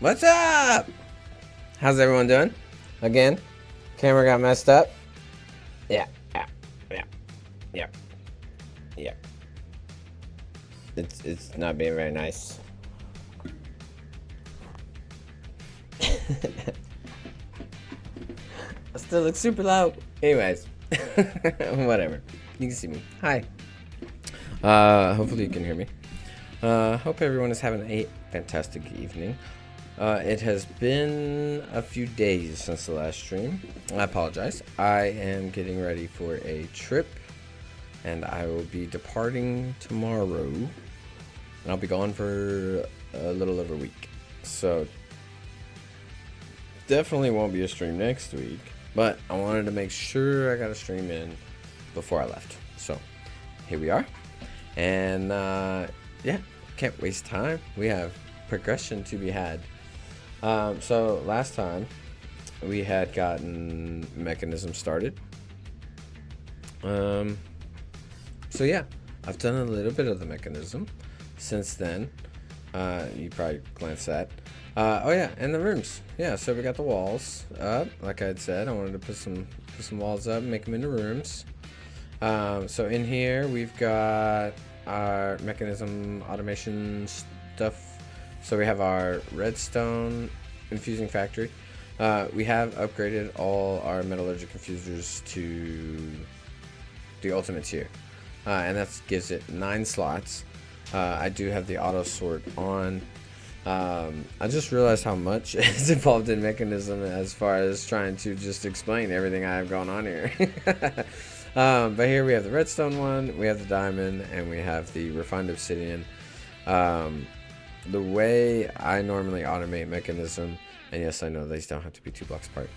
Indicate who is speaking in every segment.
Speaker 1: What's up? How's everyone doing? Again, camera got messed up. Yeah. It's not being very nice. I still look super loud. Anyways, whatever. You can see me. Hi. Hopefully you can hear me. Hope everyone is having a fantastic evening. It has been a few days since the last stream. I apologize. I am getting ready for a trip, and I will be departing tomorrow, and I'll be gone for a little over a week. So definitely won't be a stream next week, but I wanted to make sure I got a stream in before I left. So here we are, and yeah, can't waste time. We have progression to be had. So last time we had gotten mechanism started. So yeah, I've done a little bit of the mechanism since then. You probably glanced at. Oh yeah, and the rooms. Yeah, so we got the walls up. Like I had said, I wanted to put some walls up, make them into rooms. So in here we've got our mechanism automation stuff. So we have our redstone infusing factory. We have upgraded all our metallurgic infusers to the ultimate tier, and that gives it 9 slots. I do have the auto sort on. I just realized how much is involved in mechanism as far as trying to just explain everything I have going on here. But here we have the redstone one, we have the diamond, and we have the refined obsidian. The way I normally automate mechanism, and yes, I know these don't have to be 2 blocks apart,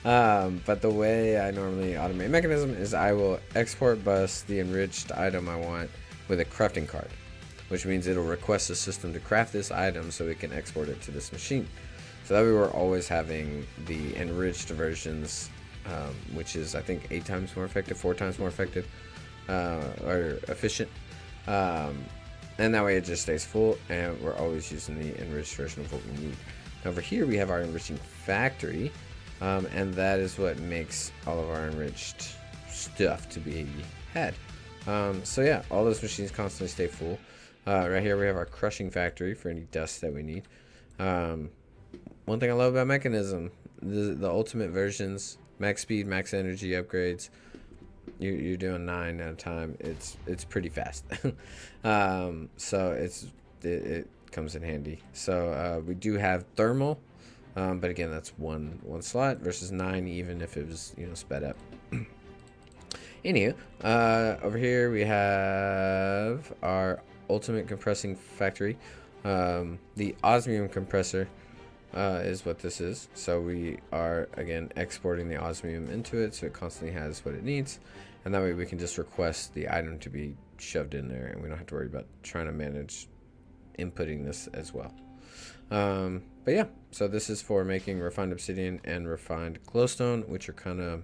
Speaker 1: but the way I normally automate mechanism is I will export bus the enriched item I want with a crafting card, which means it'll request the system to craft this item so it can export it to this machine. So that way we're always having the enriched versions, which is I think 8 times more effective, 4 times more effective, or efficient. And that way it just stays full, and we're always using the enriched version of what we need. Over here we have our enriching factory, and that is what makes all of our enriched stuff to be had. So yeah, all those machines constantly stay full. Right here we have our crushing factory for any dust that we need. One thing I love about mechanism, the ultimate versions, max speed, max energy upgrades. You're doing 9 at a time. It's pretty fast. So it comes in handy. So we do have thermal, but again that's one slot versus 9 even if it was sped up. Anywho, over here we have our ultimate compressing factory. The osmium compressor is what this is. So we are again exporting the osmium into it, so it constantly has what it needs, and that way we can just request the item to be shoved in there, and we don't have to worry about trying to manage inputting this as well. But yeah, so this is for making refined obsidian and refined glowstone, which are kind of,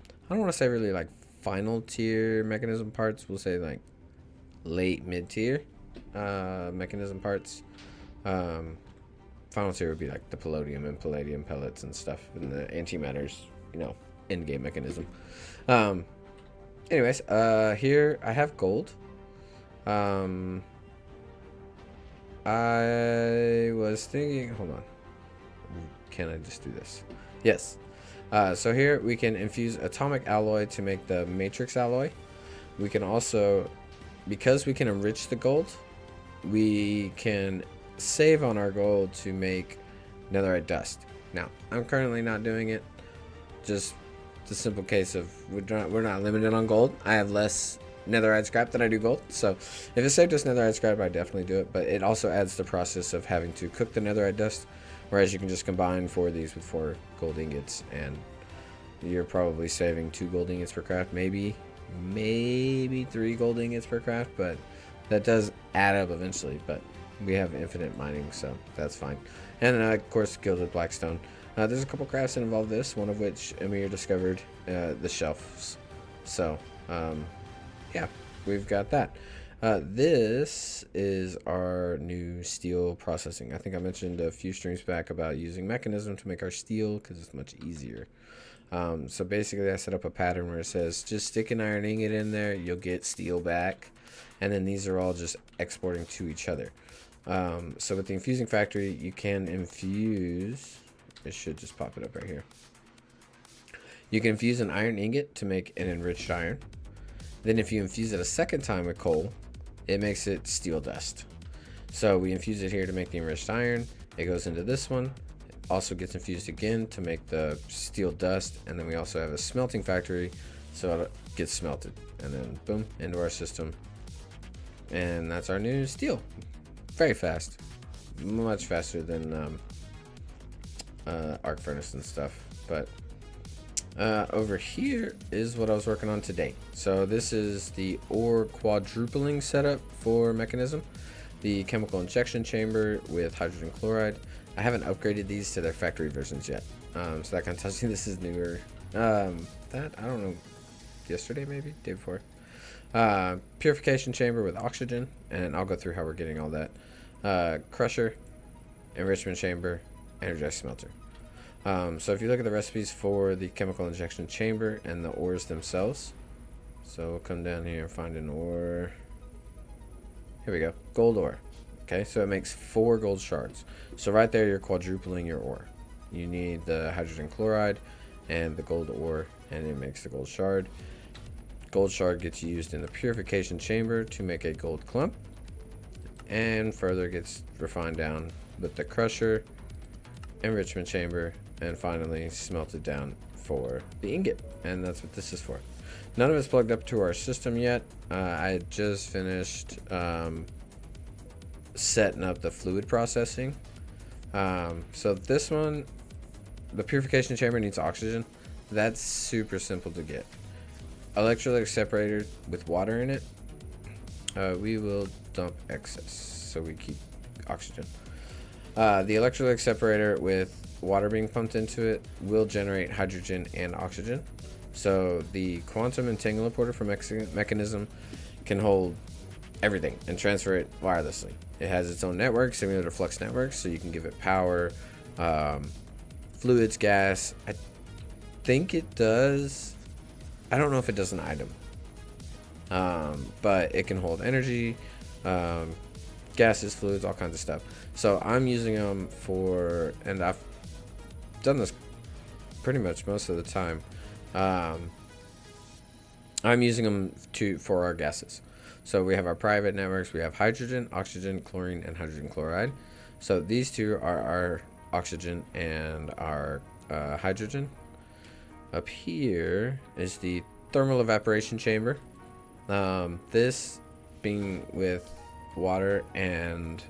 Speaker 1: I don't want to say really like final tier mechanism parts, we'll say like late mid tier mechanism parts. Final tier would be like the palladium and palladium pellets and stuff, and the antimatter's end game mechanism. Anyways, here I have gold. I was thinking, hold on, can I just do this? Yes. So here we can infuse atomic alloy to make the matrix alloy. We can also, because we can enrich the gold, we can save on our gold to make netherite dust. Now I'm currently not doing it, just the simple case of we're not limited on gold. I have less netherite scrap than I do gold, so if it saved us netherite scrap, I definitely do it. But it also adds the process of having to cook the netherite dust, whereas you can just combine 4 of these with 4 gold ingots, and you're probably saving 2 gold ingots per craft, maybe 3 gold ingots per craft, but that does add up eventually. But we have infinite mining, so that's fine. And of course gilded blackstone. There's a couple crafts that involve this, one of which Amir discovered, the shelves. So yeah, we've got that. This is our new steel processing. I think I mentioned a few streams back about using mechanism to make our steel because it's much easier. So basically I set up a pattern where it says just stick an iron ingot in there, you'll get steel back, and then these are all just exporting to each other. So with the infusing factory, you can infuse, it should just pop it up right here. You can infuse an iron ingot to make an enriched iron. Then if you infuse it a second time with coal, it makes it steel dust. So we infuse it here to make the enriched iron. It goes into this one. It also gets infused again to make the steel dust. And then we also have a smelting factory, so it gets smelted. And then boom, into our system. And that's our new steel. Very fast. Much faster than arc furnace and stuff. But over here is what I was working on today. So this is the ore quadrupling setup for mechanism, the chemical injection chamber with hydrogen chloride. I haven't upgraded these to their factory versions yet, so that kind of tells you this is newer. That I don't know, yesterday maybe, day before. Purification chamber with oxygen, and I'll go through how we're getting all that. Crusher, enrichment chamber, energized smelter. So if you look at the recipes for the chemical injection chamber and the ores themselves, so we'll come down here and find an ore. Here we go, gold ore. Okay, so it makes 4 gold shards. So right there, you're quadrupling your ore. You need the hydrogen chloride and the gold ore, and it makes the gold shard. Gold shard gets used in the purification chamber to make a gold clump, and further gets refined down with the crusher, enrichment chamber, and finally smelted down for the ingot. And that's what this is for. None of it's plugged up to our system yet. I just finished setting up the fluid processing. So this one, the purification chamber needs oxygen. That's super simple to get. Electrolytic separator with water in it. We will dump excess so we keep oxygen. The electrolytic separator with water being pumped into it will generate hydrogen and oxygen. So the quantum entanglement porter for mechanism can hold everything and transfer it wirelessly. It has its own network similar to flux networks, so you can give it power, fluids, gas. I think it does. I don't know if it does an item, but it can hold energy, gases, fluids, all kinds of stuff. So I'm using them for, and I've done this pretty much most of the time. I'm using them for our gases. So we have our private networks. We have hydrogen, oxygen, chlorine, and hydrogen chloride. So these two are our oxygen and our hydrogen. Up here is the thermal evaporation chamber. This being with water and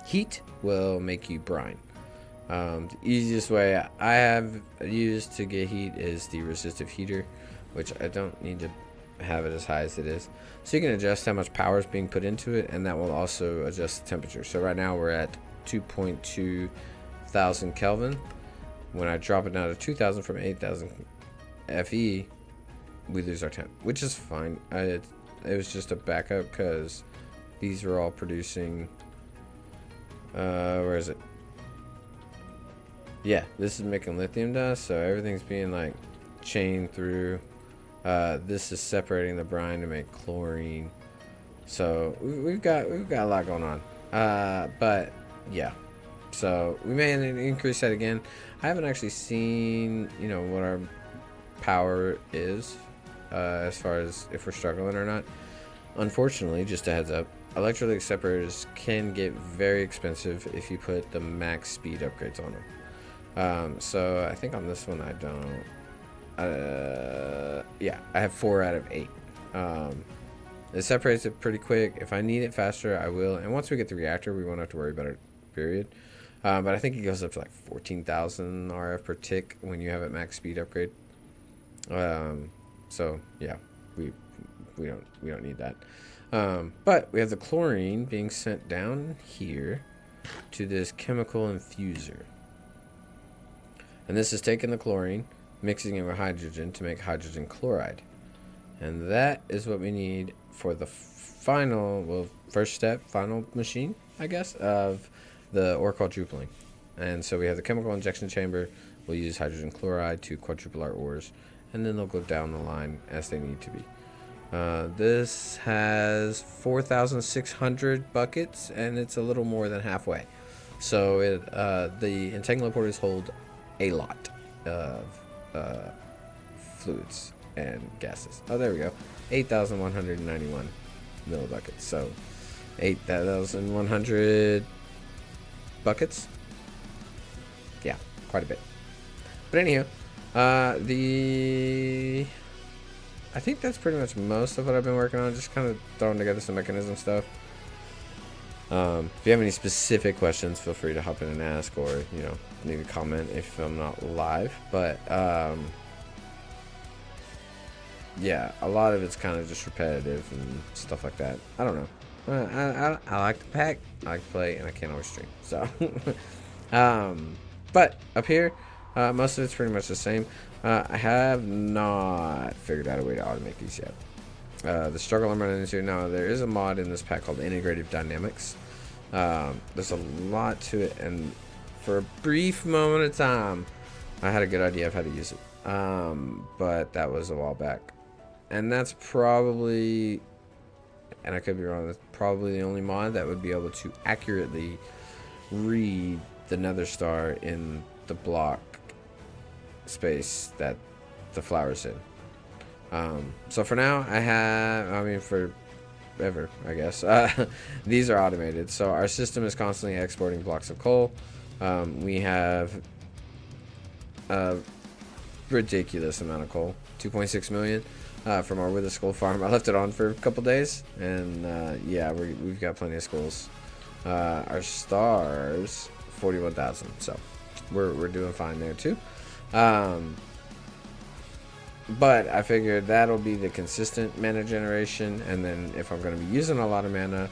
Speaker 1: heat will make you brine. The easiest way I have used to get heat is the resistive heater, which I don't need to have it as high as it is. So you can adjust how much power is being put into it, and that will also adjust the temperature. So right now we're at 2.2 thousand Kelvin. When I drop it down to 2,000 from 8,000 FE, we lose our temp, which is fine. It was just a backup because these are all producing. Where is it? Yeah, this is making lithium dust, so everything's being like chained through. This is separating the brine to make chlorine. So we've got a lot going on. But yeah, so we may increase that again. I haven't actually seen, what our power is as far as if we're struggling or not. Unfortunately, just a heads up, electrolytic separators can get very expensive if you put the max speed upgrades on them. So I think on this one I don't. Yeah, I have 4 out of 8. It separates it pretty quick. If I need it faster, I will. And once we get the reactor, we won't have to worry about it, period. But I think it goes up to like 14,000 RF per tick when you have it max speed upgrade. So yeah, we don't need that. But we have the chlorine being sent down here to this chemical infuser. And this is taking the chlorine, mixing it with hydrogen to make hydrogen chloride. And that is what we need for the first step, final machine, I guess, of the ore quadrupling. And so we have the chemical injection chamber. We'll use hydrogen chloride to quadruple our ores, and then they'll go down the line as they need to be. This has 4,600 buckets, and it's a little more than halfway. So the entangler hold a lot of fluids and gases. Oh, there we go. 8,191 millibuckets. So 8,100 buckets. Yeah, quite a bit. But anyhow, I think that's pretty much most of what I've been working on. Just kind of throwing together some mechanism stuff. If you have any specific questions, feel free to hop in and ask, or leave a comment if I'm not live. But yeah, a lot of it's kind of just repetitive and stuff like that. I don't know. I like to pack, I like to play, and I can't always stream. So, but up here, most of it's pretty much the same. I have not figured out a way to automate these yet. The struggle I'm running into now, there is a mod in this pack called Integrative Dynamics. There's a lot to it, and for a brief moment of time, I had a good idea of how to use it. But that was a while back. And that's probably, and I could be wrong, that's probably the only mod that would be able to accurately read the nether star in the block space that the flower's in. So for now, forever, I guess, these are automated. So our system is constantly exporting blocks of coal. We have a ridiculous amount of coal, 2.6 million from our Wither Skull farm. I left it on for a couple days, and yeah, we've got plenty of skulls. Our stars, 41,000, so we're doing fine there too. But I figured that'll be the consistent mana generation, and then if I'm going to be using a lot of mana,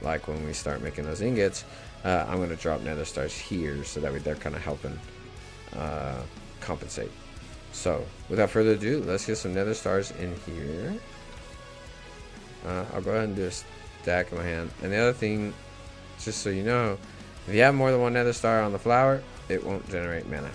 Speaker 1: like when we start making those ingots, I'm going to drop nether stars here, so that way they're kind of helping compensate. So without further ado, let's get some nether stars in here. I'll go ahead and do a stack in my hand. And the other thing, just so you know, if you have more than one nether star on the flower, it won't generate mana.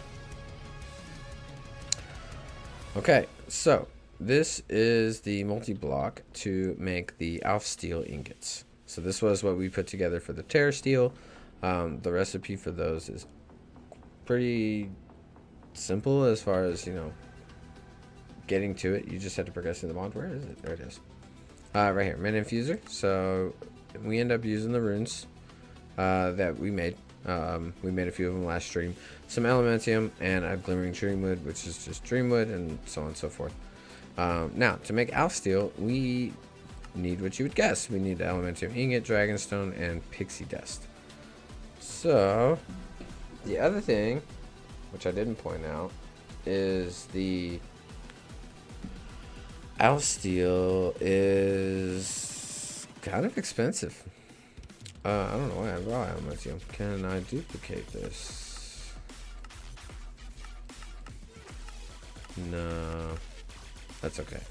Speaker 1: Okay, so this is the multi-block to make the Alf Steel ingots. So this was what we put together for the Terra Steel. The recipe for those is pretty simple as far as, getting to it. You just have to progress in the mod. Where is it? There it is. Right here, Mana Infuser. So we end up using the runes that we made. We made a few of them last stream. Some Elementium and a Glimmering Dreamwood, which is just Dreamwood, and so on and so forth. Now, to make Alf Steel, we need what you would guess. We need Elementium Ingot, Dragonstone, and Pixie Dust. So, the other thing, which I didn't point out, is the Alf Steel is kind of expensive. I don't know why I brought Elementium. Can I duplicate this? No. That's okay.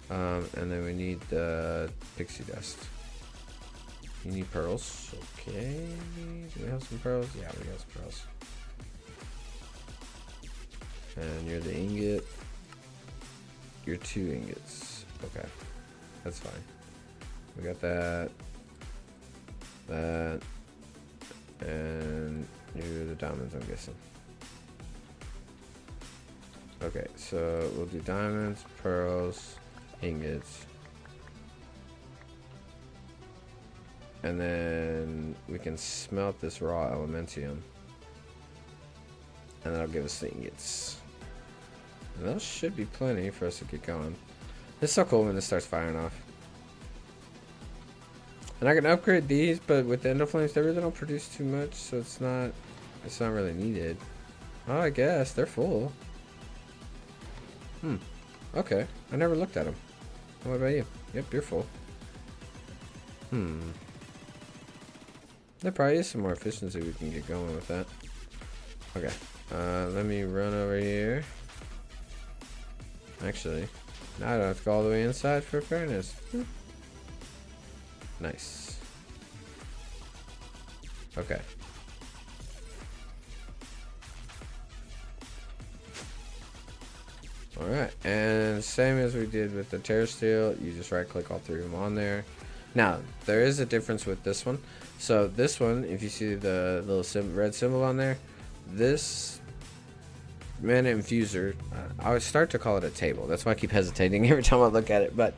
Speaker 1: And then we need the Pixie Dust. You need pearls. Okay. Do we have some pearls? Yeah, we got some pearls. And you're the ingot. You're 2 ingots. Okay. That's fine. We got that. That. And you're the diamonds, I'm guessing. Okay, so we'll do diamonds, pearls, ingots. And then we can smelt this raw Elementium. And that'll give us the ingots. And those should be plenty for us to get going. It's so cool when this starts firing off. And I can upgrade these, but with the Ender Flames, they really don't produce too much, so it's not really needed. Oh, I guess they're full. Okay. I never looked at them. What about you? Yep, you're full. There probably is some more efficiency we can get going with that. Okay. Let me run over here. Actually, now I don't have to go all the way inside for fairness. Nice. Okay. Alright, and same as we did with the Terra Steel, you just right click all three of them on there. Now, there is a difference with this one. So this one, if you see the little red symbol on there, this mana infuser, I would start to call it a table. That's why I keep hesitating every time I look at it. But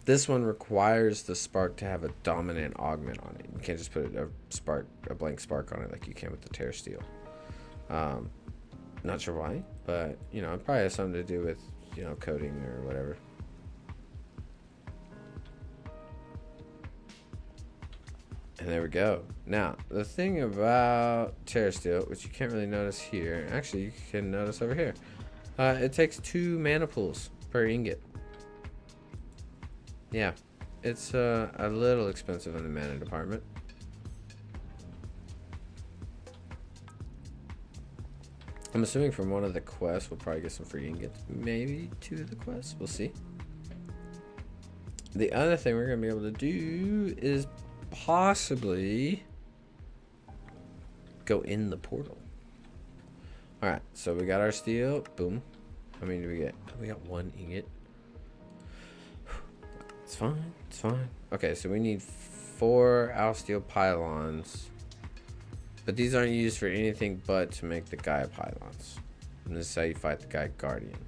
Speaker 1: this one requires the spark to have a dominant augment on it. You can't just put a blank spark on it like you can with the Terra Steel. Not sure why, but you know, it probably has something to do with, you know, coding or whatever. And there we go. Now, the thing about Terra Steel, which you can't really notice here, actually you can notice over here, it takes 2 mana pools per ingot. Yeah, it's a little expensive in the mana department. I'm assuming from one of the quests we'll probably get some free ingots. Maybe 2 of the quests. We'll see. The other thing we're going to be able to do is possibly go in the portal. Alright, so we got our steel. Boom. How many do we get? We got 1 ingot. It's fine. It's fine. Okay, so we need 4 Al Steel pylons. But these aren't used for anything but to make the Gaia pylons. And this is how you fight the Gaia Guardian.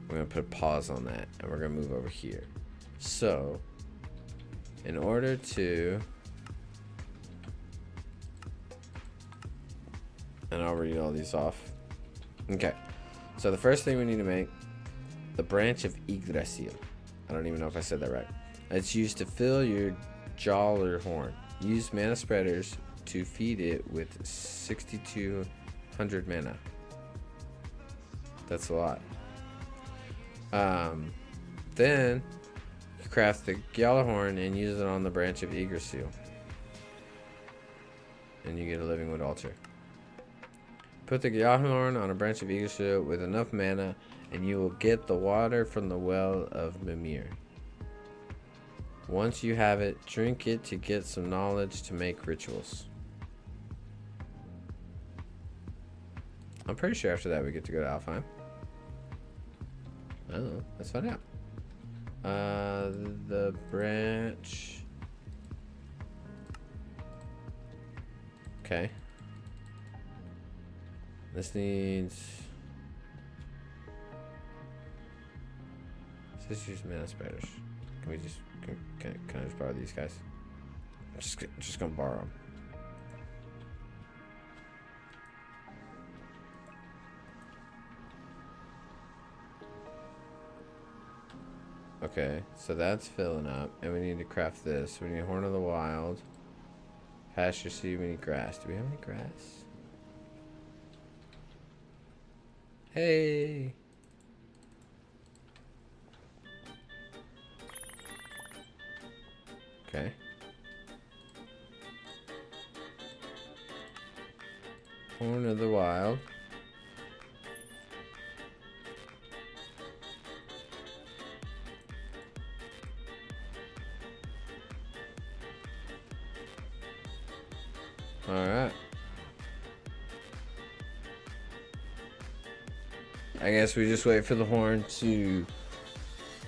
Speaker 1: We're going to put a pause on that. And we're going to move over here. So, in order to... And I'll read all these off. Okay. So the first thing we need to make, the branch of Yggdrasil. I don't even know if I said that right. It's used to fill your Jaller horn. Use mana spreaders to feed it with 6,200 mana. That's a lot. Then you craft the Jaller horn and use it on the branch of Yggdrasil, and you get a living wood altar. Put the Jaller horn on a branch of Yggdrasil with enough mana, and you will get the water from the well of Mimir. Once you have it, drink it to get some knowledge to make rituals. I'm pretty sure after that we get to go to Alfheim. I don't know. Let's find out. The branch. Okay. This needs... Let's use mana spreaders. Can we just... Can I just borrow these guys? I'm just gonna borrow them. Okay, so that's filling up, and we need to craft this. We need Horn of the Wild, pasture seed. We need grass. Do we have any grass? Hey. Okay. Horn of the Wild. Alright. I guess we just wait for the horn to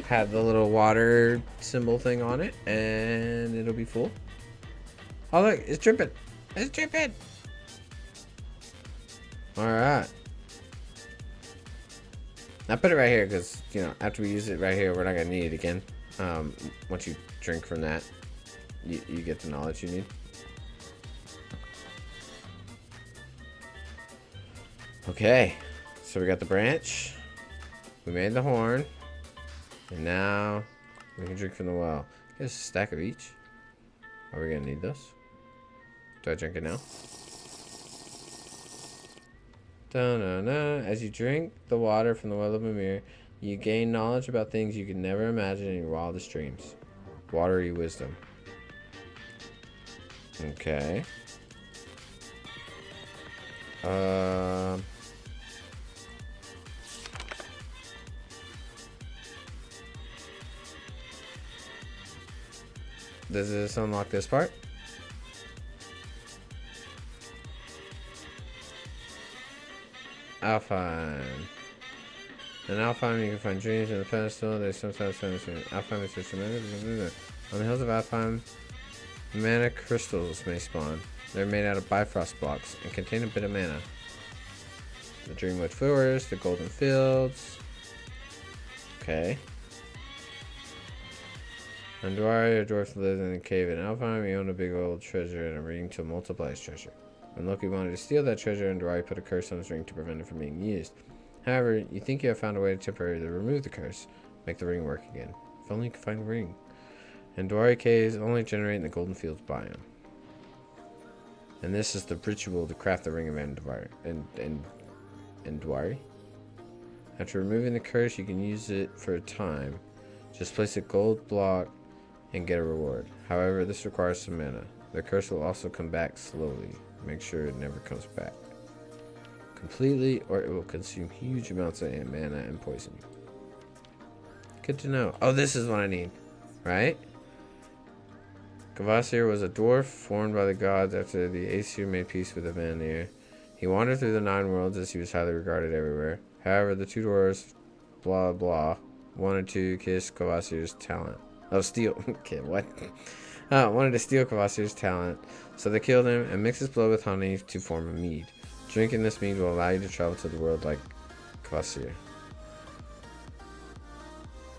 Speaker 1: have the little water symbol thing on it, and it'll be full. Oh look, it's dripping. It's dripping. Alright. I put it right here because, you know, after we use it right here, we're not going to need it again. Once you drink from that, you get the knowledge you need. Okay, so we got the branch. We made the horn. And now we can drink from the well. Get a stack of each. Are we gonna need this? Do I drink it now? Da-na-na. As you drink the water from the well of Mimir, you gain knowledge about things you could never imagine in your wildest dreams. Watery wisdom. Okay. Does this unlock this part? Alfheim. In Alfheim, you can find dreams in the pedestal. They sometimes find Alfheim is just tremendous. On the hills of Alfheim, mana crystals may spawn. They're made out of Bifrost blocks and contain a bit of mana. The Dreamwood Forest, the Golden Fields. Okay. Andwari, a dwarf lives in a cave in Alfheim. He owned a big old treasure and a ring to multiply his treasure. When Loki wanted to steal that treasure, Andwari put a curse on his ring to prevent it from being used. However, you think you have found a way to temporarily remove the curse, make the ring work again. If only you could find the ring. Andwari caves only generate in the Golden Fields biome. And this is the ritual to craft the ring of Andwari. After removing the curse, you can use it for a time. Just place a gold block and get a reward. However, this requires some mana. The curse will also come back slowly. Make sure it never comes back completely, or it will consume huge amounts of mana and poison you. Good to know. Oh, this is what I need, right? Kvasir was a dwarf formed by the gods after the Aesir made peace with the Vanir. He wandered through the 9 worlds as he was highly regarded everywhere. However, the 2 dwarves, blah blah, wanted to kiss Kvasir's talent. Oh, steal. Okay, what? Wanted to steal Kvasir's talent, so they killed him and mixed his blood with honey to form a mead. Drinking this mead will allow you to travel to the world like Kvasir.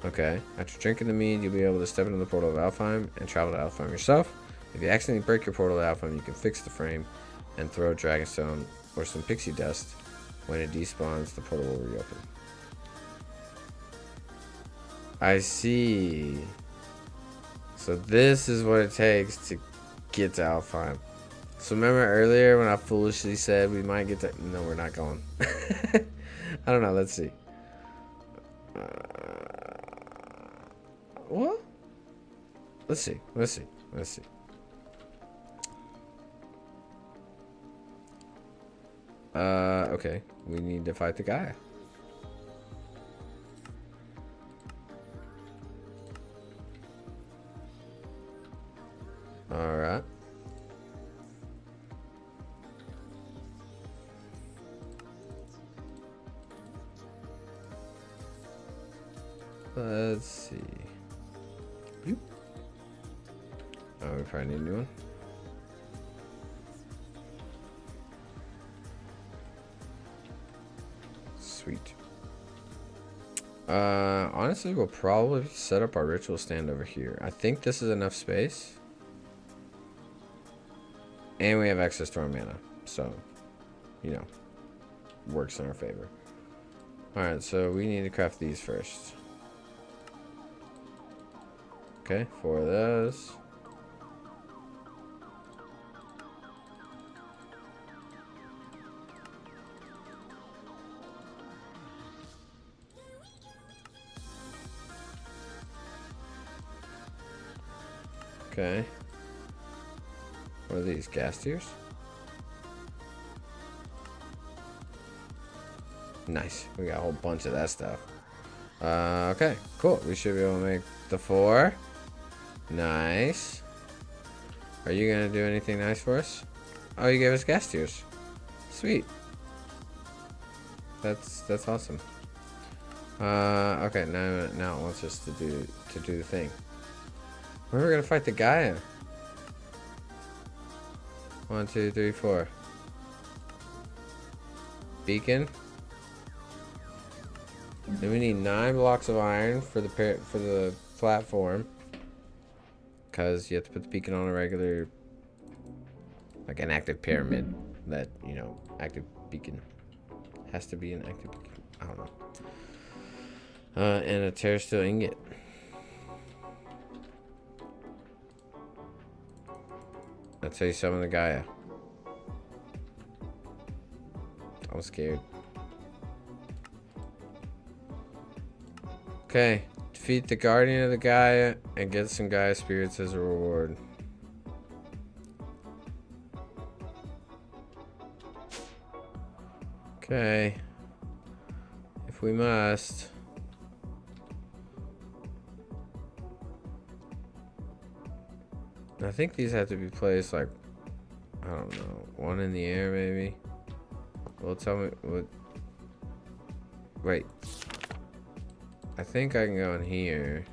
Speaker 1: Okay, after drinking the mead, you'll be able to step into the portal of Alfheim and travel to Alfheim yourself. If you accidentally break your portal to Alfheim, you can fix the frame and throw Dragonstone or some pixie dust. When it despawns, the portal will reopen. I see. So this is what it takes to get to Alfheim. So remember earlier when I foolishly said we might get to... No, we're not going. I don't know. Let's see. What? Let's see. Okay. We need to fight the guy. Alright. Let's see. Bloop. Oh, we probably need a new one. Sweet. Honestly, we'll probably set up our ritual stand over here. I think this is enough space. And we have access to our mana. So, you know, works in our favor. Alright, so we need to craft these first. Okay, 4 of those. Okay. What are these, gas tiers? Nice. We got a whole bunch of that stuff. Okay, cool. We should be able to make the 4. Nice. Are you gonna do anything nice for us? Oh, you gave us gas tiers. Sweet. That's awesome. Okay, now it wants us to do the thing. Where are we gonna fight the guy? 1, 2, 3, 4. Beacon. Then we need 9 blocks of iron for the platform. Because you have to put the beacon on a regular, like an active pyramid. That, you know, active beacon has to be an active beacon. I don't know. And a terrasteel ingot. I'll tell you something, the Gaia. I'm scared. Okay. Defeat the guardian of the Gaia and get some Gaia spirits as a reward. Okay. If we must. I think these have to be placed like, I don't know, one in the air maybe. Well, tell me what. Wait. I think I can go in here.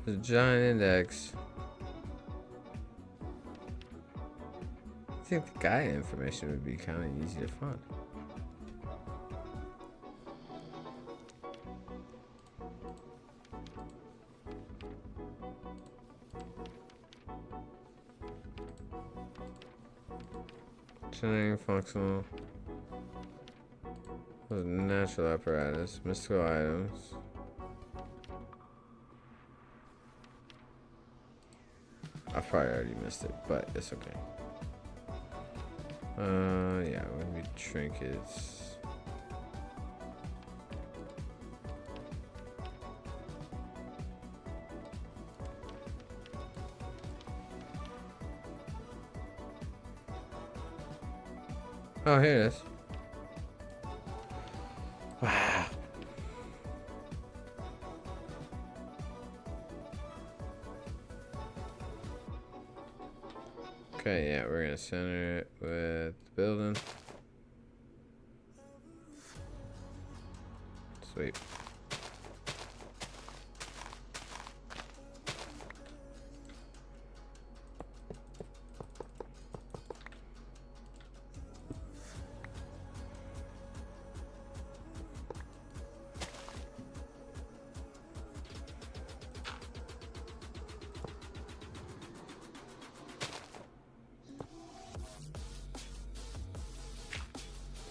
Speaker 1: The giant index. I think the guide information would be kind of easy to find. Generating functional. Natural apparatus. Mystical items. I probably already missed it, but it's okay. Yeah, when we trinkets. Oh, here it is. Wow. Okay, yeah, we're gonna center it with the building. Sweet.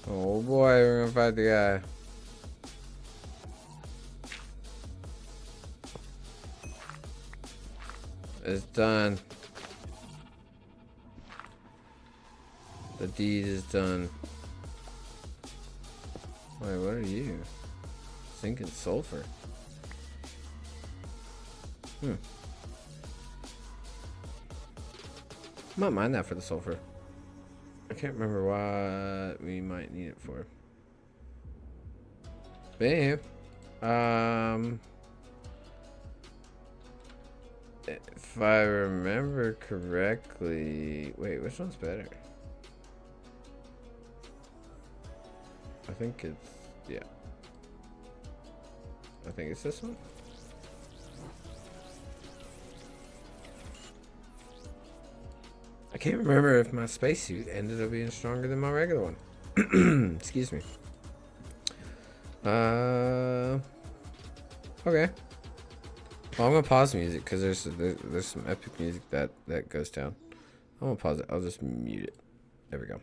Speaker 1: Oh boy, we're gonna fight the guy. It's done. The deed is done. Wait, what are you? Zinc and sulfur. Might mind that for the sulfur. I can't remember what we might need it for. But anywho, if I remember correctly, wait, which one's better? I think it's, yeah. I think it's this one. I can't remember if my spacesuit ended up being stronger than my regular one. Excuse me. Okay. Well, I'm gonna pause the music because there's some epic music that goes down. I'm gonna pause it. I'll just mute it. There we go.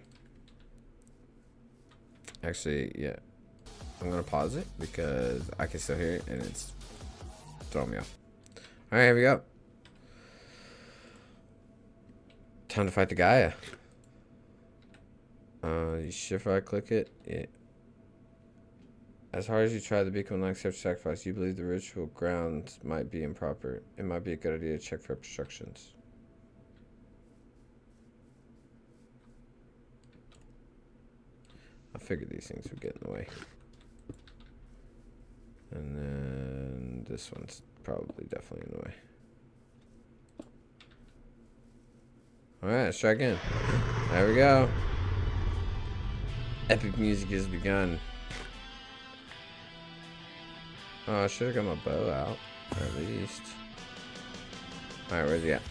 Speaker 1: Actually, yeah. I'm gonna pause it because I can still hear it and it's throwing me off. All right, here we go. Time to fight the Gaia. You shift right click it. Yeah. As hard as you try, the beacon will not accept sacrifice. You believe the ritual grounds might be improper. It might be a good idea to check for obstructions. I figured these things would get in the way. And then this one's probably definitely in the way. Alright, let's try again. There we go. Epic music has begun. Oh, I should have got my bow out, at least. Alright, where's he at?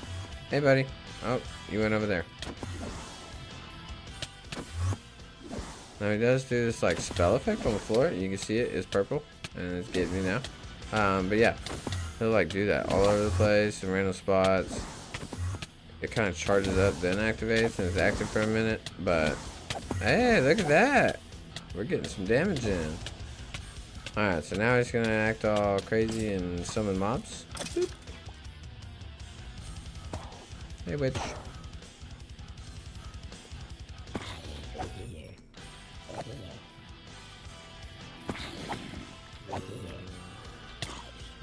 Speaker 1: Hey, buddy. Oh, you went over there. Now he does do this like spell effect on the floor. You can see it is purple, and it's getting me now. But yeah, he'll like do that all over the place in random spots. It kind of charges up, then activates, and it's active for a minute. But hey, look at that! We're getting some damage in. Alright, so now he's gonna act all crazy and summon mobs. Boop. Hey, witch.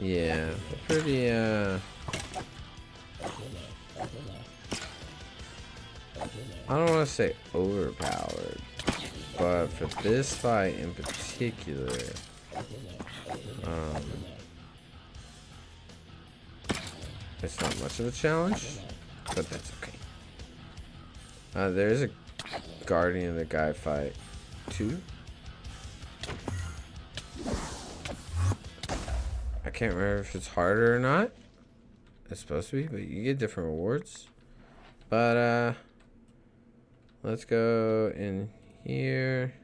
Speaker 1: Yeah, pretty, I don't want to say overpowered, but for this fight in particular, it's not much of a challenge, but that's okay. There's a Guardian of the Guy fight too. I can't remember if it's harder or not. It's supposed to be, but you get different rewards. But let's go in here.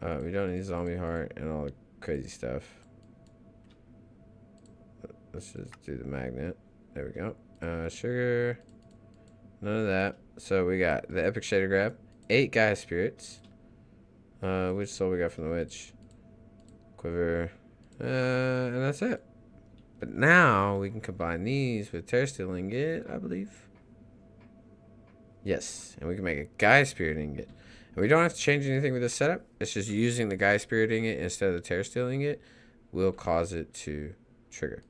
Speaker 1: We don't need zombie heart and all the crazy stuff. Let's just do the magnet. There we go. Sugar. None of that. So we got the epic shader grab. 8 Gaia spirits. Which soul we got from the witch? Quiver. And that's it. But now we can combine these with Terra Steel Ingot, I believe. Yes, and we can make a Gaia Spirit Ingot. And we don't have to change anything with this setup. It's just using the Gaia Spirit Ingot instead of the Terra Steel Ingot will cause it to trigger.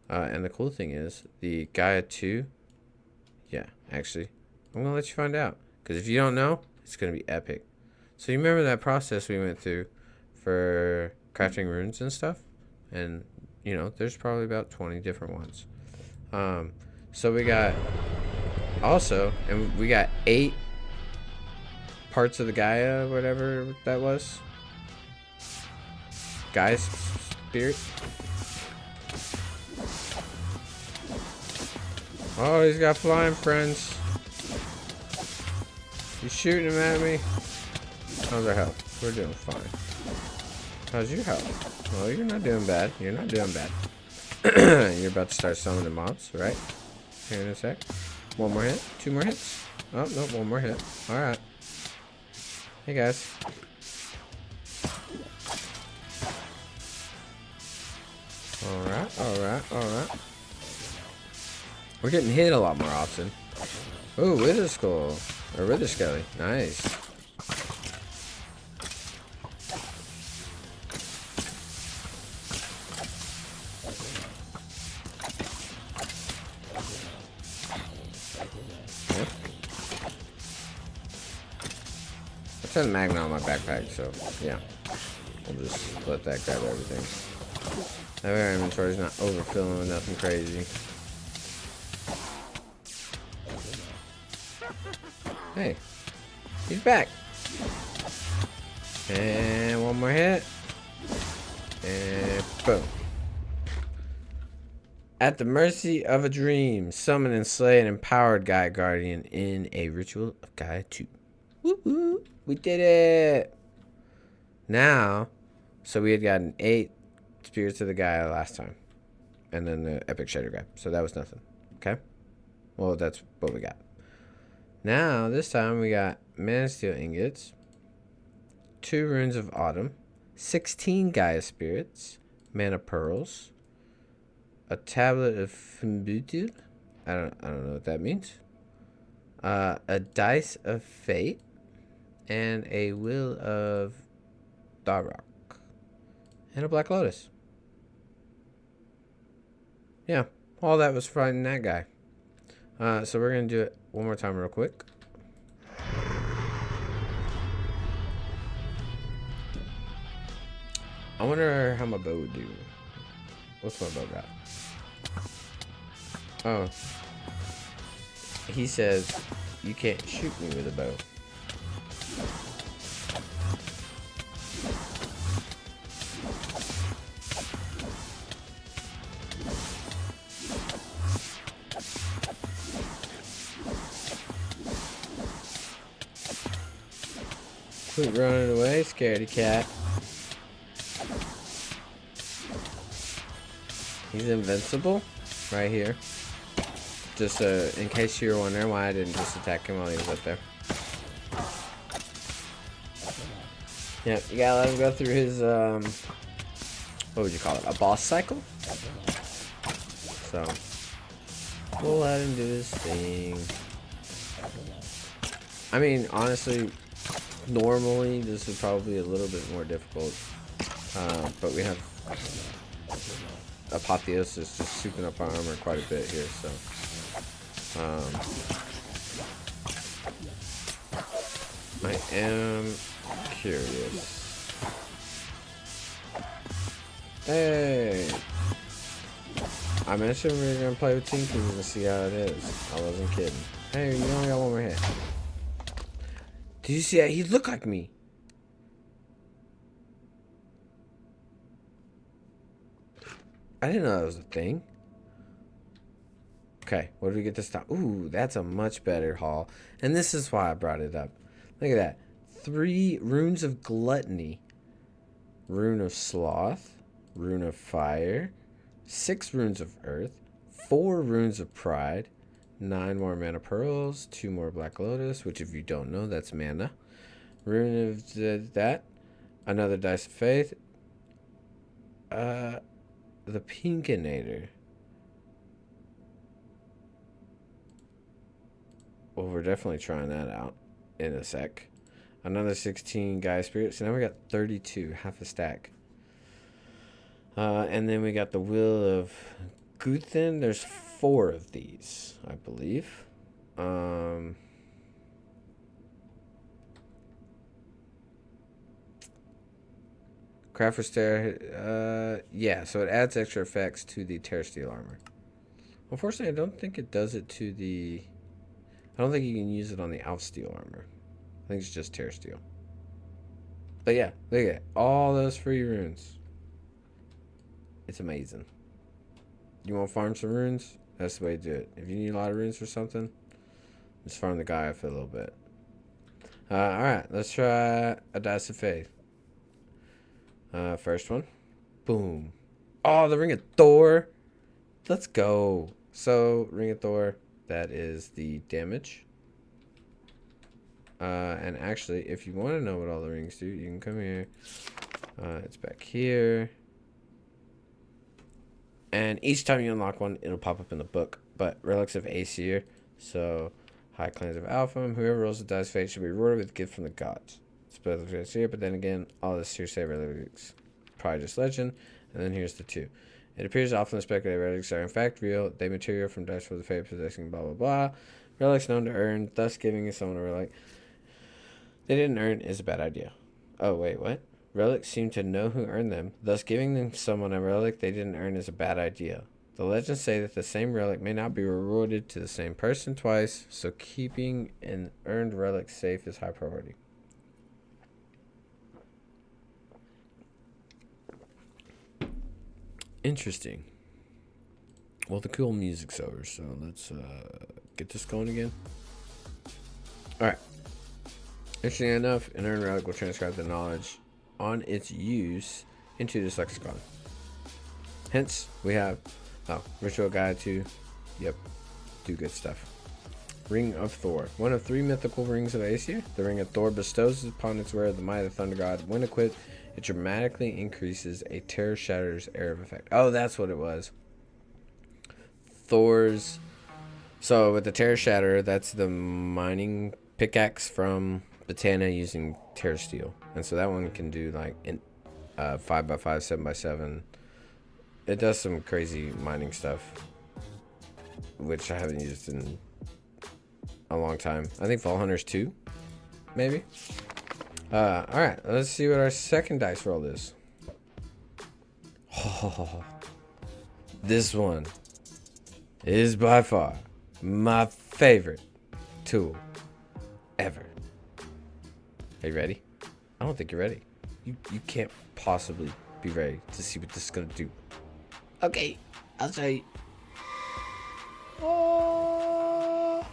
Speaker 1: And the cool thing is, the Gaia 2, yeah, actually, I'm going to let you find out. Because if you don't know, it's going to be epic. So you remember that process we went through for crafting runes and stuff? And, you know, there's probably about 20 different ones. So we got, also, and we got 8 parts of the Gaia, whatever that was. Gaia's spirit. Oh, he's got flying friends. He's shooting them at me. How's our health? We're doing fine. How's your health? Well, you're not doing bad. You're not doing bad. You're about to start summoning mobs, right? Here in a sec. 1 more hit. 2 more hits. Oh, no, 1 more hit. Alright. Hey, guys. Alright, alright, alright. We're getting hit a lot more often. Ooh, Wither Skull. Or Wither Skelly. Nice. Yep. I turned Magna on my backpack, so yeah. We'll just let that grab everything. That way our inventory's not overfilling with nothing crazy. Hey, he's back. And 1 more hit. And boom. At the mercy of a dream, summon and slay an empowered Gaia Guardian in a ritual of Gaia 2. Woo-hoo! We did it! Now, so we had gotten 8 spirits of the Gaia last time. And then the epic shader grab. So that was nothing. Okay? Well, that's what we got. Now, this time we got Mana Steel Ingots, 2 Runes of Autumn, 16 Gaia Spirits, Mana Pearls, a Tablet of Fimbutu, I don't know what that means, a Dice of Fate, and a Will of Darok, and a Black Lotus. Yeah, all that was fighting that guy. So we're going to do it 1 more time real quick. I wonder how my bow would do. What's my bow got? Oh. He says, you can't shoot me with a bow. Quit running away, scaredy cat. He's invincible right here. Just in case you were wondering why I didn't just attack him while he was up there. Yeah, you gotta let him go through his, what would you call it? A boss cycle? So, we'll let him do his thing. I mean, honestly, normally this is probably a little bit more difficult. But we have Apotheosis just souping up our armor quite a bit here, so. I am curious. Hey! I mentioned we were gonna play with Tinky and see how it is. I wasn't kidding. Hey, you only got one more hit. Did you see that? He looked like me. I didn't know that was a thing. Okay, what do we get this time? Ooh, that's a much better haul. And this is why I brought it up. Look at that. 3 runes of gluttony. Rune of sloth. Rune of fire. 6 runes of earth. 4 runes of pride. 9 more mana pearls. 2 more black lotus, which if you don't know, that's mana. Rune of that. Another dice of faith. The Pinkinator. Well, we're definitely trying that out in a sec. Another 16 Gaia Spirit. So now we got 32, half a stack. And then we got the Will of Guthin. There's 4 of these, I believe. Craft for Stair, yeah, so it adds extra effects to the Terra Steel armor. Unfortunately, I don't think it does it to the... I don't think you can use it on the Alf Steel armor. I think it's just Terra Steel. But yeah, look at it. All those free runes. It's amazing. You want to farm some runes? That's the way to do it. If you need a lot of runes for something, just farm the guy for a little bit. Alright, let's try a Dice of Faith. First one. Boom. Oh, the Ring of Thor. Let's go. So, Ring of Thor, that is the damage. And actually, if you want to know what all the rings do, you can come here. It's back here. And each time you unlock one, it'll pop up in the book. But Relics of Aesir, so High Clans of Alpha, whoever rolls the dice fate should be rewarded with a gift from the gods. It's here, but then again, all this hearsay relics probably just legend. And then here's the 2. It appears often the speculated relics are in fact real. They material from dice for the fate possessing blah blah blah. Relics known to earn, thus giving someone a relic they didn't earn is a bad idea. Oh wait, what? Relics seem to know who earned them, thus giving them someone a relic they didn't earn is a bad idea. The legends say that the same relic may not be rewarded to the same person twice, so keeping an earned relic safe is high priority. Interesting. Well, the cool music's over, so let's get this going again. Alright. Interesting enough, an earned relic will transcribe the knowledge on its use into this lexicon. Hence, we have Ritual Guide to, yep, do good stuff. Ring of Thor. One of 3 mythical rings of Aesir. The Ring of Thor bestows upon its wearer the might of the Thunder God. When equipped, it dramatically increases a Terror Shatter's area of effect. Oh, that's what it was. Thor's... So, with the Terror Shatter, that's the mining pickaxe from Botana using Terra Steel. And so that one can do, like, 5x5, 7x7. It does some crazy mining stuff, which I haven't used in a long time. I think Fall Hunters 2, maybe. Alright, let's see what our second dice roll is. Oh, this one is by far my favorite tool ever. Are you ready? I don't think you're ready. You can't possibly be ready to see what this is gonna do. Okay, I'll show you. Oh.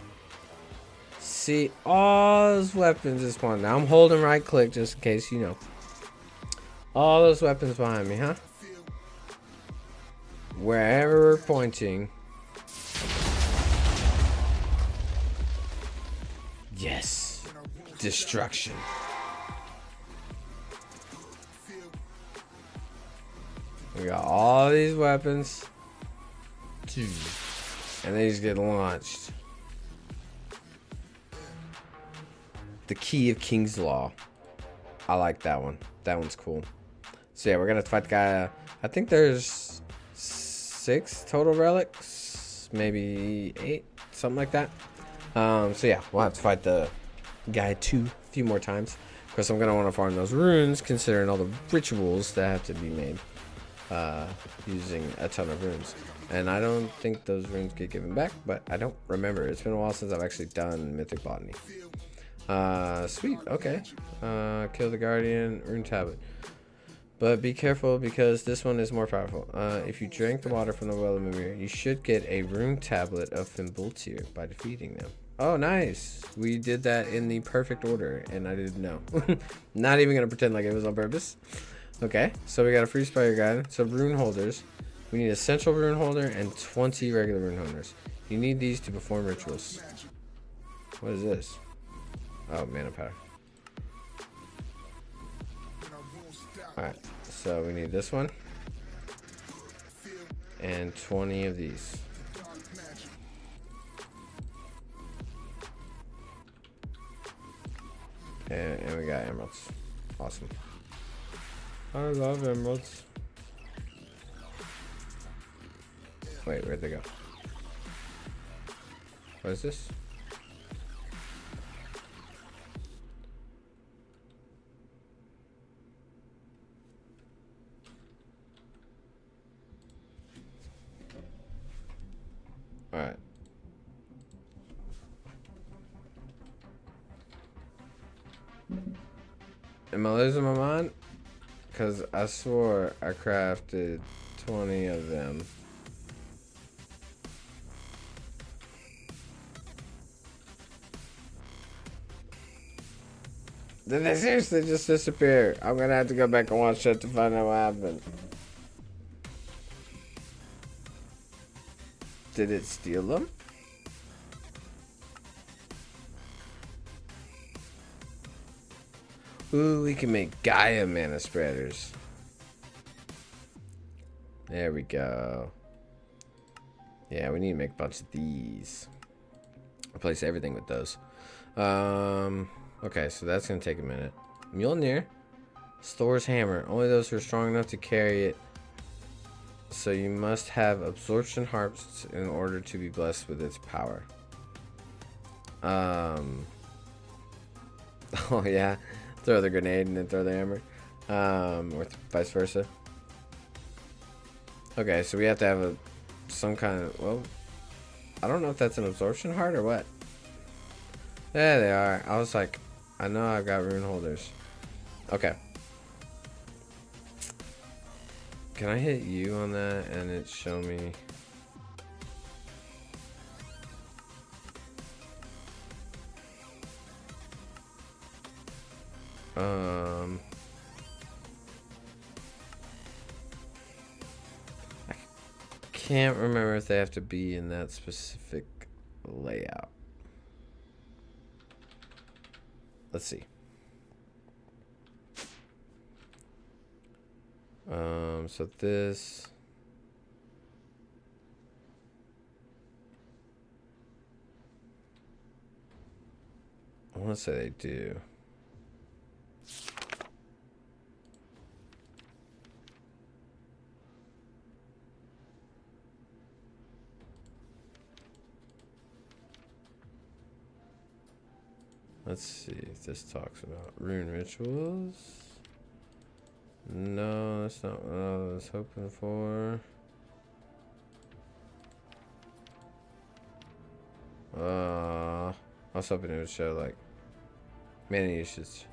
Speaker 1: See, all those weapons is spawned. Now I'm holding right click just in case you know. All those weapons behind me, huh? Wherever we're pointing. Yes. Destruction. We got all these weapons. And they just get launched. The Key of King's Law. I like that one. That one's cool. So yeah, we're gonna fight the guy. I think there's 6 total relics, maybe 8, something like that. So yeah, we'll have to fight the guy a few more times, because I'm gonna want to farm those runes, considering all the rituals that have to be made using a ton of runes. And I don't think those runes get given back, but I don't remember. It's been a while since I've actually done Mythic Botany. Sweet, okay. Kill the Guardian, rune tablet. But be careful, because this one is more powerful. If you drink the water from the well of Mimir, you should get a rune tablet of Fimbultyr by defeating them. Oh, nice. We did that in the perfect order, and I didn't know. Not even gonna pretend like it was on purpose. Okay, so we got a free Spire Guide, some rune holders. We need a central rune holder and 20 regular rune holders. You need these to perform rituals. What is this? Oh, mana powder. Alright, so we need this one. And 20 of these. And we got emeralds. Awesome. I love emeralds. Wait, where'd they go? What is this? Alright. Am I losing my mind? Because I swore I crafted 20 of them. Did they seriously just disappear? I'm gonna have to go back and watch that to find out what happened. Did it steal them? Ooh, we can make Gaia mana spreaders. There we go. Yeah, we need to make a bunch of these. Replace everything with those. Okay, so that's gonna take a minute. Mjolnir stores hammer. Only those who are strong enough to carry it. So you must have absorption harps in order to be blessed with its power. Oh yeah, throw the grenade and then throw the hammer, or vice versa. Okay, so we have to have some kind of, well, I don't know if that's an absorption heart or what. There they are. I was like, I know I've got rune holders. Okay. Can I hit you on that and it show me? I can't remember if they have to be in that specific layout. Let's see. So this. I want to say they do. Let's see if this talks about rune rituals. No, that's not what I was hoping for. I was hoping it would show like mana usage.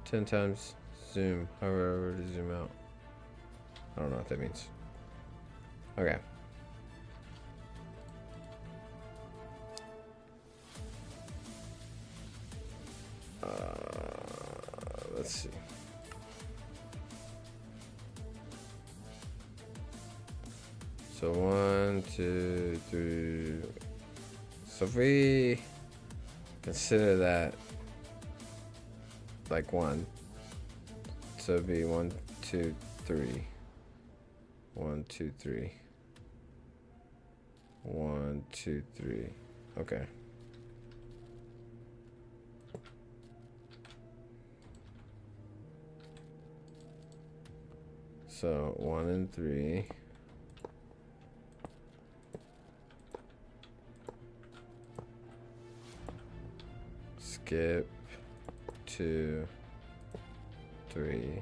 Speaker 1: 10 times zoom, however to zoom out. I don't know what that means. Okay. Let's see. So 1, 2, 3. So if we consider that like 1, so it'd be 1, 2, 3. 1, 2, 3. 1, 2, 3. Okay. So 1 and 3. Skip 2, 3.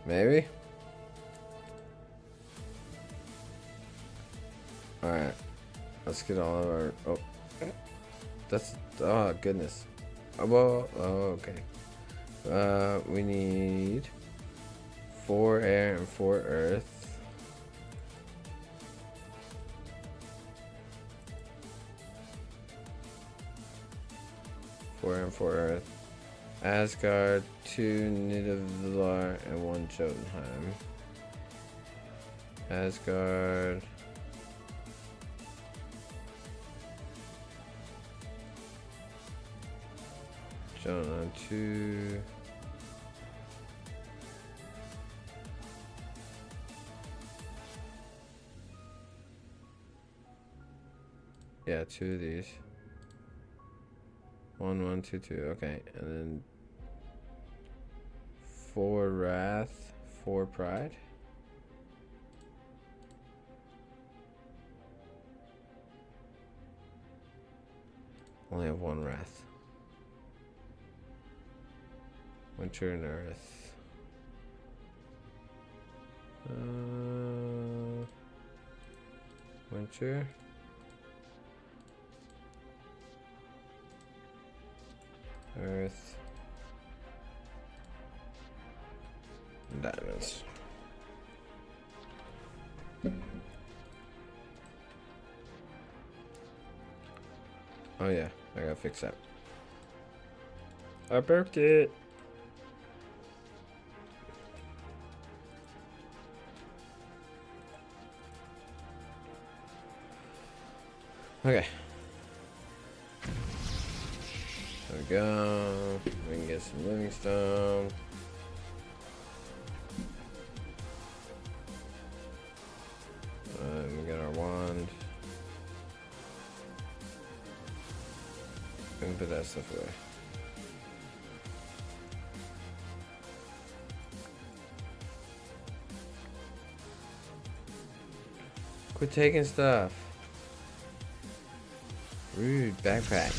Speaker 1: Maybe? Alright. Let's get all of our... Oh. That's... Oh, goodness. Oh, well, oh, okay. We need 4 air and 4 earth. Four and 4 earth. Asgard, 2 Nidavellir, and 1 Jotunheim. Asgard. Jotunheim, 2. Yeah, 2 of these. 1, 1, 2, 2. Okay, and then 4 wrath, 4 pride. Only have 1 wrath. Winter and earth. Winter. Earth. Diamonds. Oh yeah, I gotta fix that. I broke it. Okay. There we go. We can get some living stone. We got our wand. We can put that stuff away. Quit taking stuff. Rude backpack.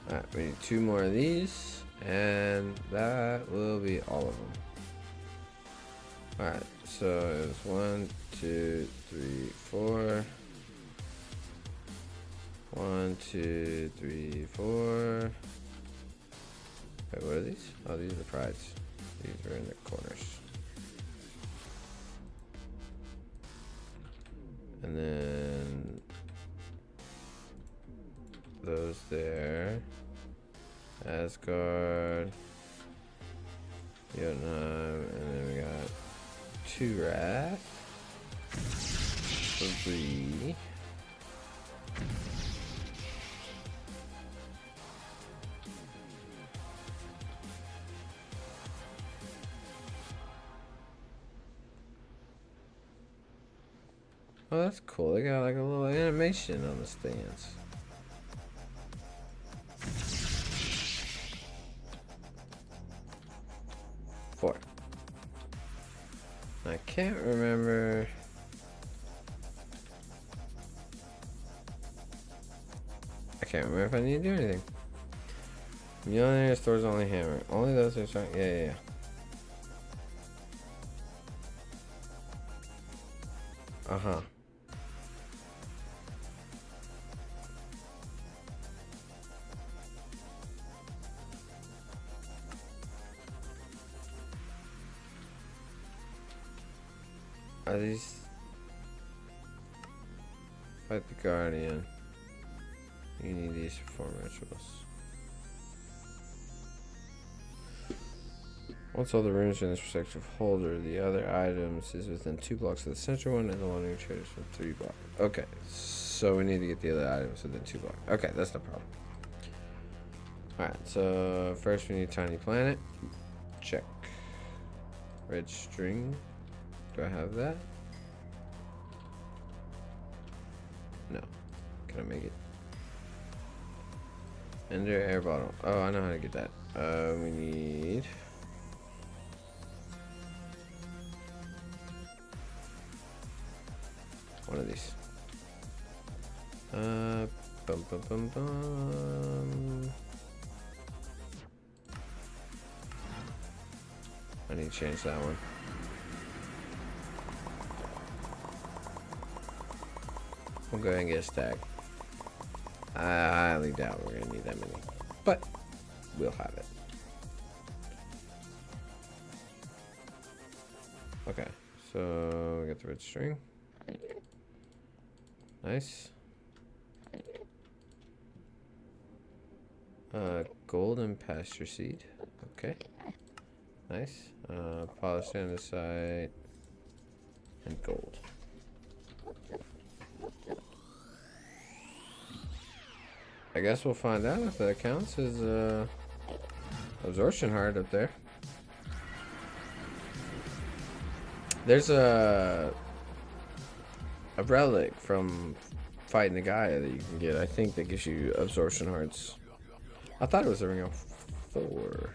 Speaker 1: Alright, we need 2 more of these, and that will be all of them. Alright, so it's 1, 2, 3, 4. 1, 2, 3, 4. Wait, what are these? Oh, these are the prides. These are in the corners. And then those there. Asgard. Jotunheim. And then we got 2 wrath. 3. Oh, that's cool. They got like a little animation on the stands. Four. I can't remember. I can't remember if I need to do anything. Mjolnir stores only hammer. Only those are strong. Yeah. Uh-huh. Are these... Fight the Guardian. You need these for rituals. Once all the runes are in this respective holder, the other items is within 2 blocks of the central one, and the one traders from 3 blocks. Okay, so we need to get the other items within 2 blocks. Okay, that's no problem. Alright, so first we need Tiny Planet. Check. Red string. Do I have that? No. Can I make it? Ender air bottle. Oh, I know how to get that. We need... one of these. Bum bum bum bum. I need to change that one. We'll go ahead and get a stack. I highly doubt we're gonna need that many, but we'll have it. Okay, so we got the red string. Nice. Golden pasture seed. Okay. Nice. Polished andesite and gold. I guess we'll find out if that counts as absorption heart up there. There's a relic from fighting the guy that you can get. I think that gives you absorption hearts. I thought it was a ring of 4.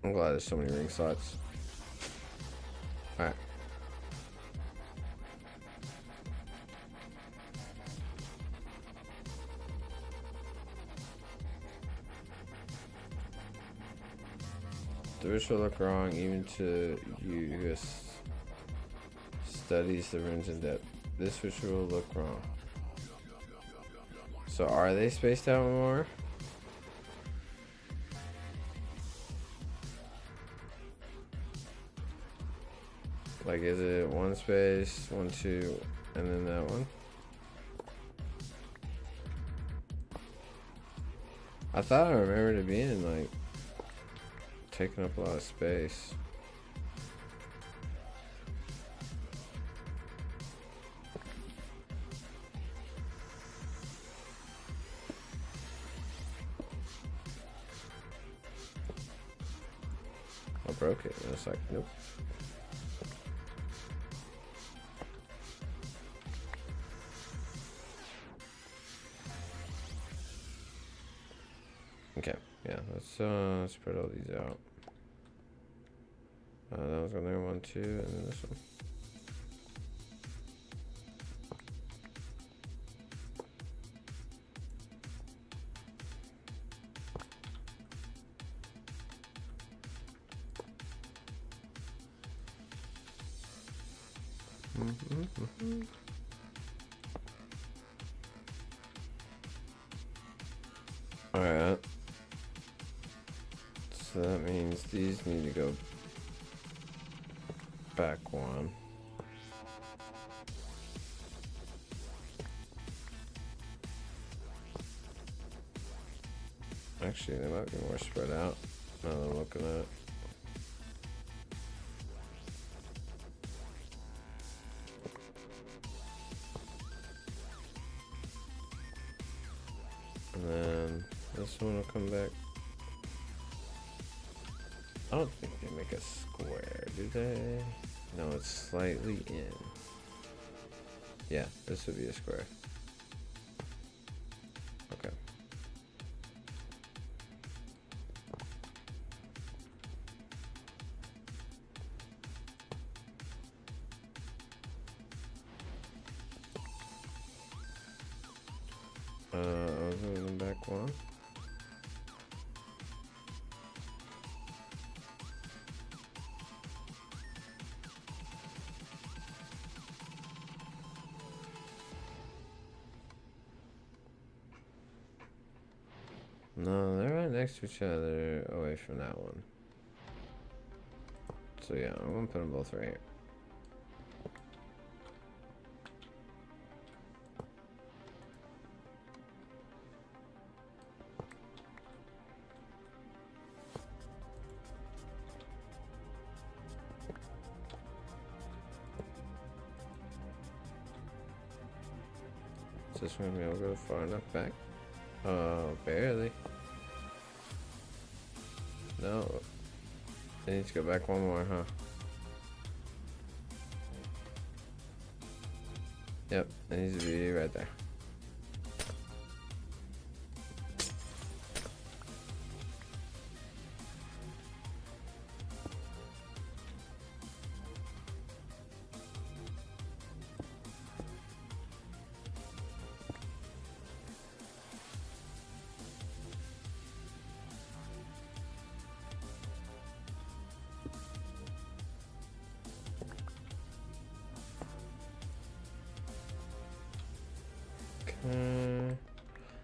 Speaker 1: I'm glad there's so many ring slots. Alright. The ritual look wrong even to you who studies the runes in depth. This ritual will look wrong. So are they spaced out more? Like, is it 1 space, 1, 2, and then that one? I thought I remembered it being like taking up a lot of space. I broke it, and it's like, nope. Okay, yeah, let's spread all these out. That was another 1, 2, and then this one. Alright. So that means these need to go back 1. Actually, they might be more spread out now that I'm looking at it. And then this one will come back. I don't think they make a square, do they? No, it's slightly in. Yeah, this would be a square. Okay. I'll move them back 1. No, they're right next to each other, away from that one. So yeah, I'm gonna put them both right here. Just gonna be able to go far enough back. Oh, barely. No. I need to go back one more, huh? Yep, it needs to be right there.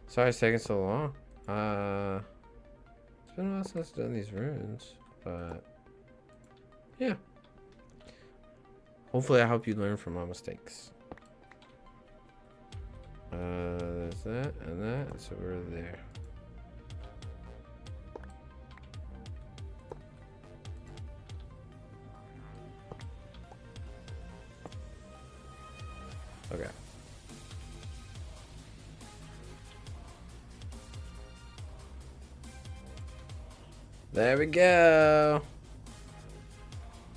Speaker 1: Sorry it's taking so long. It's been a while since I've done these runes, but yeah. Hopefully I help you learn from my mistakes. There's that and that, so we're there. Okay. There we go.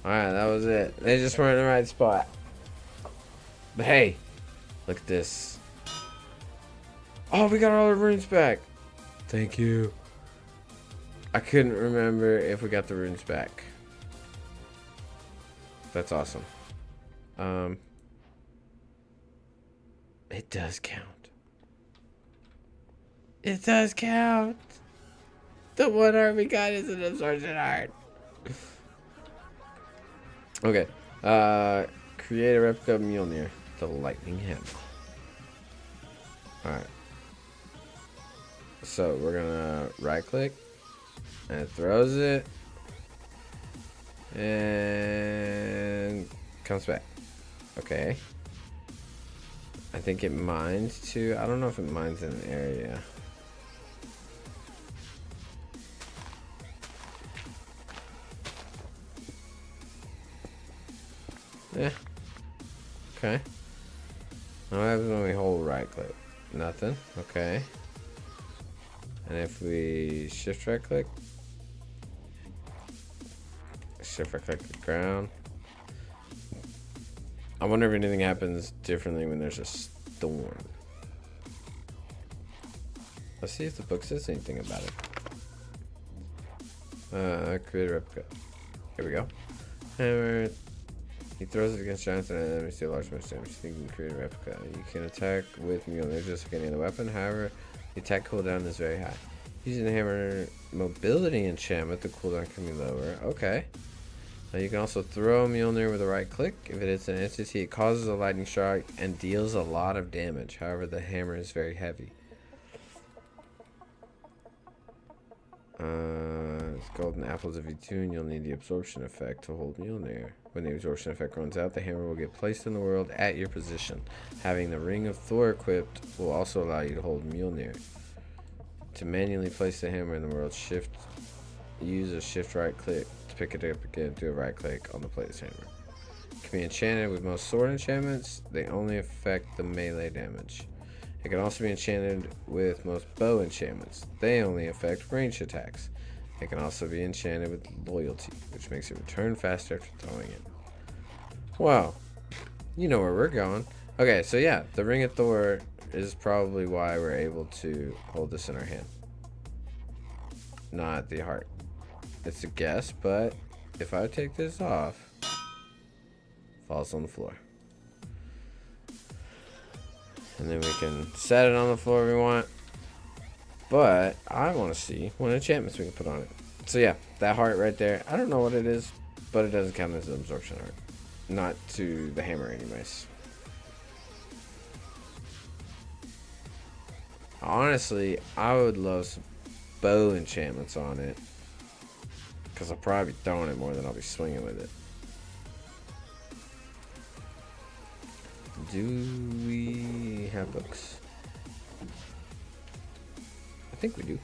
Speaker 1: Alright, that was it. They just weren't in the right spot. But hey, look at this. Oh, we got all our runes back. Thank you. I couldn't remember if we got the runes back. That's awesome. It does count. It does count. The one art we got is an absorption art. Okay. Create a replica of Mjolnir, the lightning hammer. Alright. So we're gonna right click and it throws it and comes back. Okay. I think it mines too. I don't know if it mines in an area. Yeah. Okay. What happens when we hold right click? Nothing. Okay. And if we shift right click, shift right click the ground. I wonder if anything happens differently when there's a storm. Let's see if the book says anything about it. Create a replica. Here we go. Hammer. He throws it against giants and enemies do a large amount of damage. You can create a replica. You can attack with Mjolnir just like any other weapon. However, the attack cooldown is very high. Using the hammer mobility enchantment, the cooldown can be lower. Okay. You can also throw Mjolnir with a right click. If it hits an entity, it causes a lightning strike and deals a lot of damage. However, the hammer is very heavy. It's golden apples. If you tune, you'll need the absorption effect to hold Mjolnir. When the absorption effect runs out, the hammer will get placed in the world at your position. Having the Ring of Thor equipped will also allow you to hold Mjolnir. To manually place the hammer in the world, use a shift right click to pick it up again. Do a right click on the plate's hammer. It can be enchanted with most sword enchantments. They only affect the melee damage. It can also be enchanted with most bow enchantments. They only affect ranged attacks. It can also be enchanted with loyalty, which makes it return faster after throwing it. Wow. You know where we're going. Okay, so yeah, the Ring of Thor is probably why we're able to hold this in our hand. Not the heart. It's a guess, but if I take this off, falls on the floor. And then we can set it on the floor if we want. But I want to see what enchantments we can put on it. So yeah, that heart right there. I don't know what it is, but it doesn't count as an absorption heart. Not to the hammer anyways. Honestly, I would love some bow enchantments on it. Because I'll probably be throwing it more than I'll be swinging with it. Do we have books? I think we do.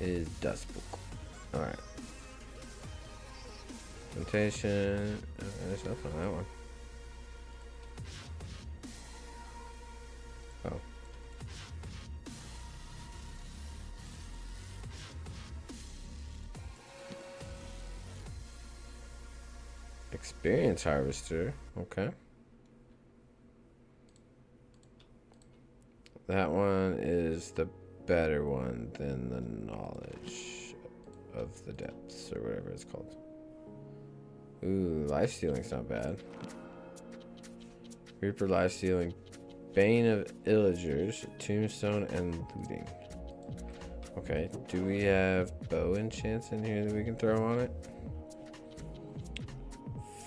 Speaker 1: It is Dust Book. Alright. Temptation. There's nothing on that one. Experience harvester. Okay. That one is the better one than the knowledge of the depths or whatever it's called. Ooh, life stealing's not bad. Reaper life stealing, Bane of Illagers, Tombstone, and looting. Okay, do we have bow enchants in here that we can throw on it?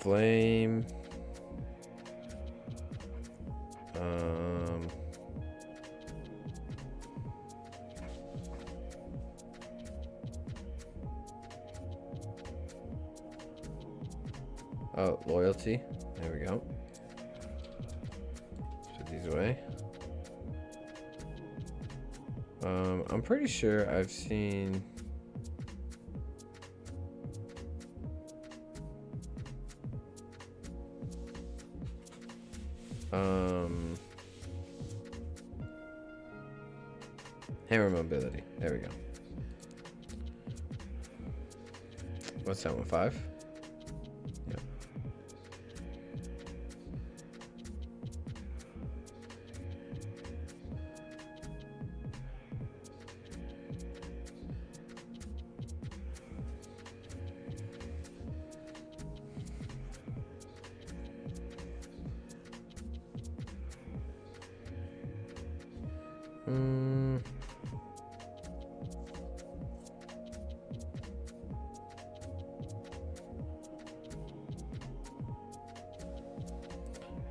Speaker 1: Flame. Oh, loyalty. There we go. Let's put these away. I'm pretty sure I've seen hammer mobility. There we go. What's that one? 5? Yep.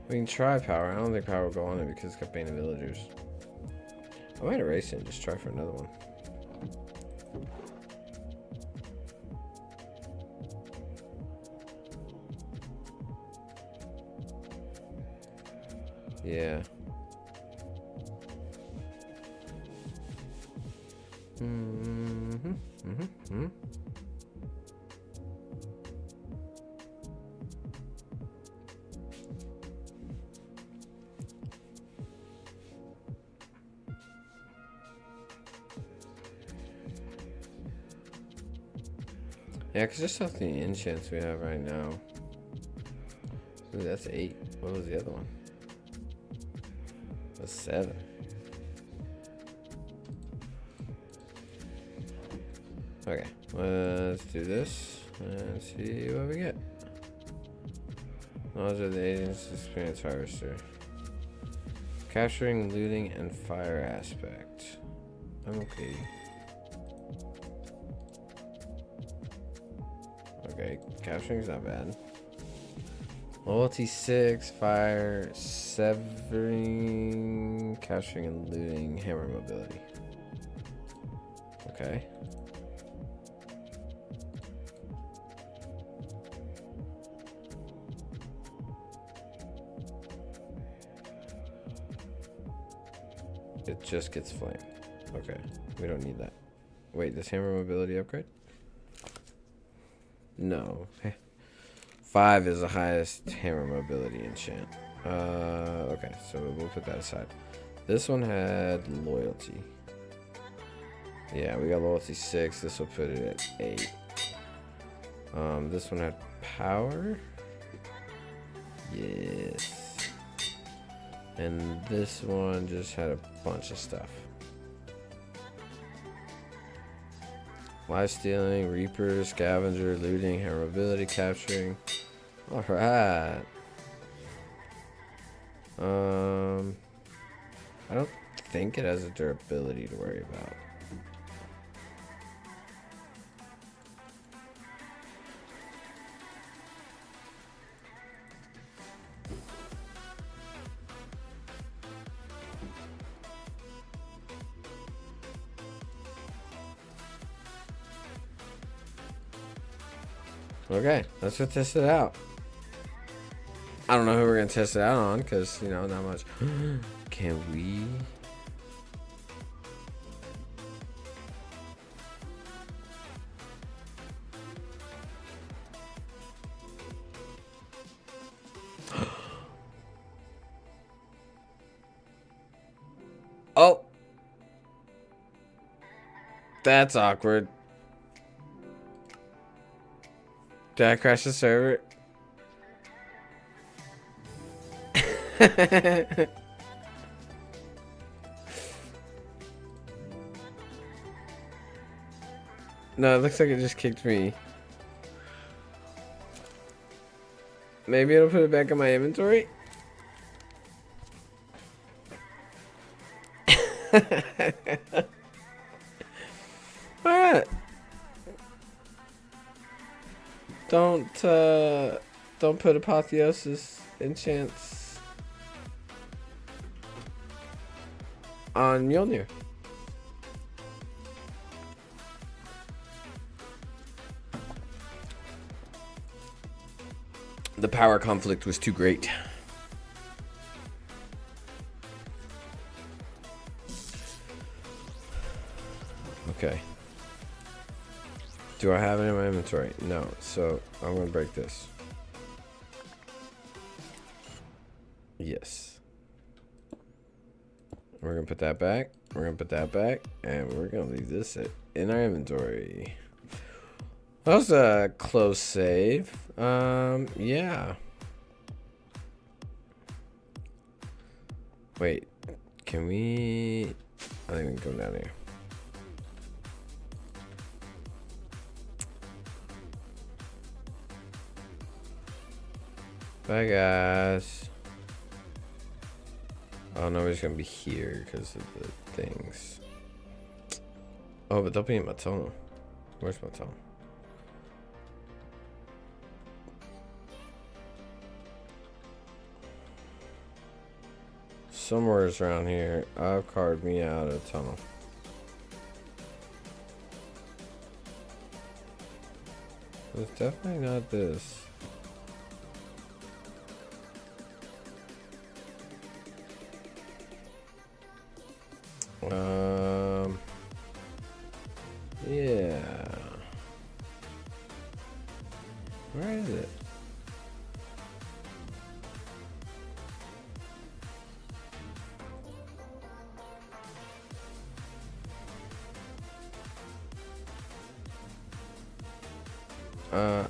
Speaker 1: We can try power. I don't think power will go on it because it's got Bane of Villagers. I might erase it and just try for another one. Yeah. Yeah, because just off the enchants we have right now. Ooh, that's 8. What was the other one? That's 7. Okay, let's do this and see what we get. Those are the agents experience harvester. Capturing, looting, and fire aspect. I'm okay. Okay, capturing's not bad. Loyalty 6, fire, severing, capturing and looting, hammer mobility. Okay. It just gets flame. Okay, we don't need that. Wait, does hammer mobility upgrade? No. 5 is the highest hammer mobility enchant. Okay, so we'll put that aside. This one had loyalty. Yeah, we got loyalty 6. This will put it at 8. This one had power. Yes. And this one just had a bunch of stuff. Life stealing, reaper, scavenger, looting, hammer mobility, capturing. Alright. I don't think it has a durability to worry about. Okay, let's go test it out. I don't know who we're gonna test it out on because, you know, not much. Can we? Oh, that's awkward. Did I crash the server? No, it looks like it just kicked me. Maybe it'll put it back in my inventory. Alright. Don't put apotheosis enchants on Mjolnir. The power conflict was too great. Okay. Do I have it in my inventory? No. So I'm going to break this. Yes. We're going to put that back. We're going to put that back. And we're going to leave this in our inventory. That was a close save. Yeah. Wait. Can we... I think we can come down here. Bye, guys. Oh, no, we're just gonna be here because of the things. Oh, but they'll be in my tunnel. Where's my tunnel? Somewhere's around here. I've carved me out a tunnel. It's definitely not this. Yeah. Where is it?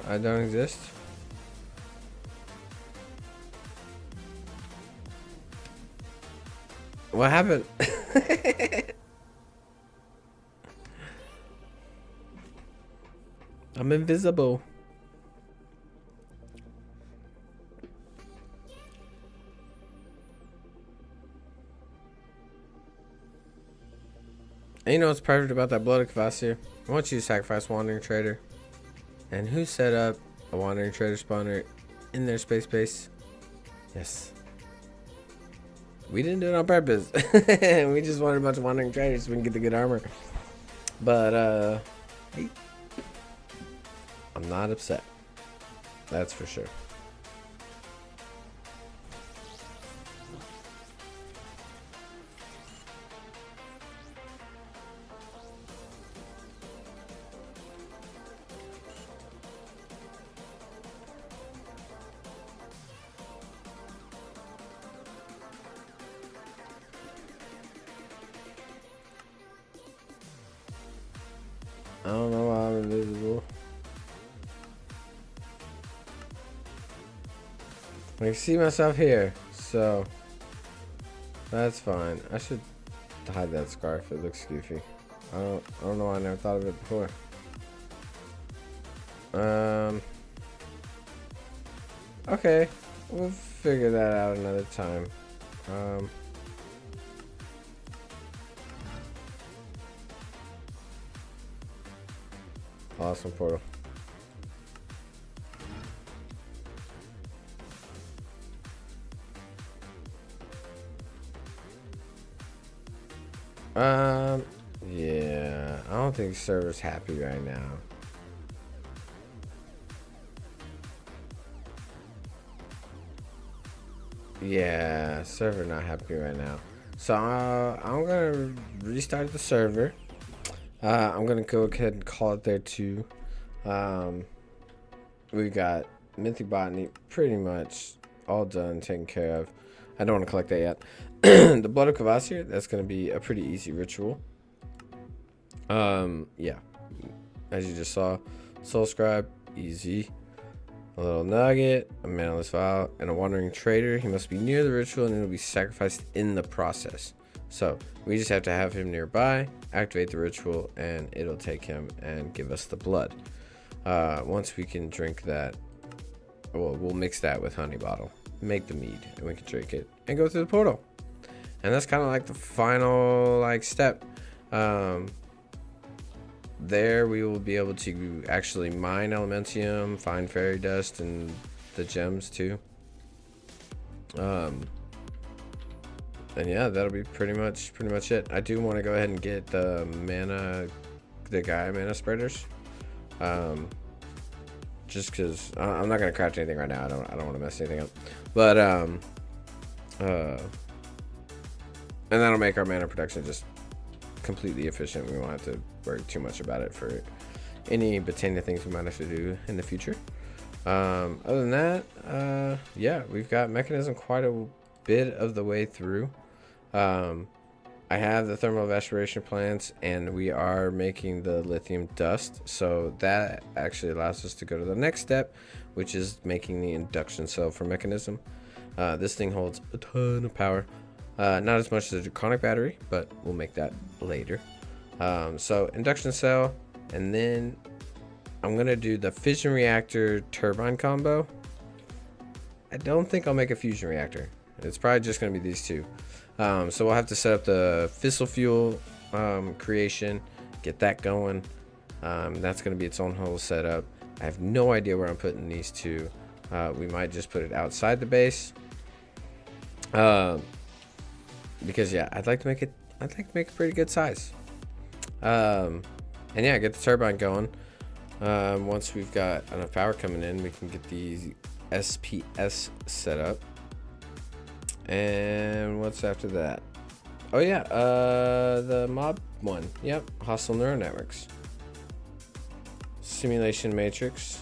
Speaker 1: I don't exist. What happened? I'm invisible. And you know what's perfect about that blood of Kvasir? I want you to sacrifice Wandering Trader. And who set up a Wandering Trader spawner in their space base? Yes. We didn't do it on purpose. We just wanted a bunch of Wandering Traders so we can get the good armor. But, hey. I'm not upset. That's for sure. I don't know why I'm invisible. I can see myself here, so that's fine. I should hide that scarf. It looks goofy. I don't know why I never thought of it before. Okay, we'll figure that out another time. Awesome portal. Yeah, I don't think server's happy right now. Yeah, server not happy right now. So I'm gonna restart the server. I'm gonna go ahead and call it there too. We got Mythic Botany pretty much all done, taken care of. I don't want to collect that yet. The Blood of Kvasir, that's gonna be a pretty easy ritual. Yeah, as you just saw, Soul Scribe, easy. A little nugget, a manaless vial, and a wandering trader. He must be near the ritual and it'll be sacrificed in the process. So we just have to have him nearby, activate the ritual, and it'll take him and give us the blood. Once we can drink that, well, we'll mix that with honey bottle, make the mead, and we can drink it and go through the portal. And that's kind of like the final step. There we will be able to actually mine elementium, find fairy dust, and the gems too. And yeah, that'll be pretty much it. I do want to go ahead and get the Gaia mana spreaders. Just because I'm not gonna craft anything right now. I don't want to mess anything up. But and that'll make our mana production just completely efficient. We won't have to worry too much about it for any Botania things we might have to do in the future. Other than that, yeah, we've got mechanism quite a bit of the way through. I have the thermal evaporation plants, and we are making the lithium dust, so that actually allows us to go to the next step, which is making the induction cell for mechanism. This thing holds a ton of power. Not as much as a draconic battery, but we'll make that later. So induction cell, and then I'm gonna do the fission reactor turbine combo. I don't think I'll make a fusion reactor. It's probably just gonna be these two. So we'll have to set up the fissile fuel creation, get that going. That's gonna be its own whole setup. I have no idea where I'm putting these two. We might just put it outside the base. Because yeah, I'd like to make a pretty good size. And yeah, get the turbine going. Once we've got enough power coming in, we can get the SPS set up. And what's after that? Oh yeah, the mob one. Yep, hostile neural networks. Simulation matrix.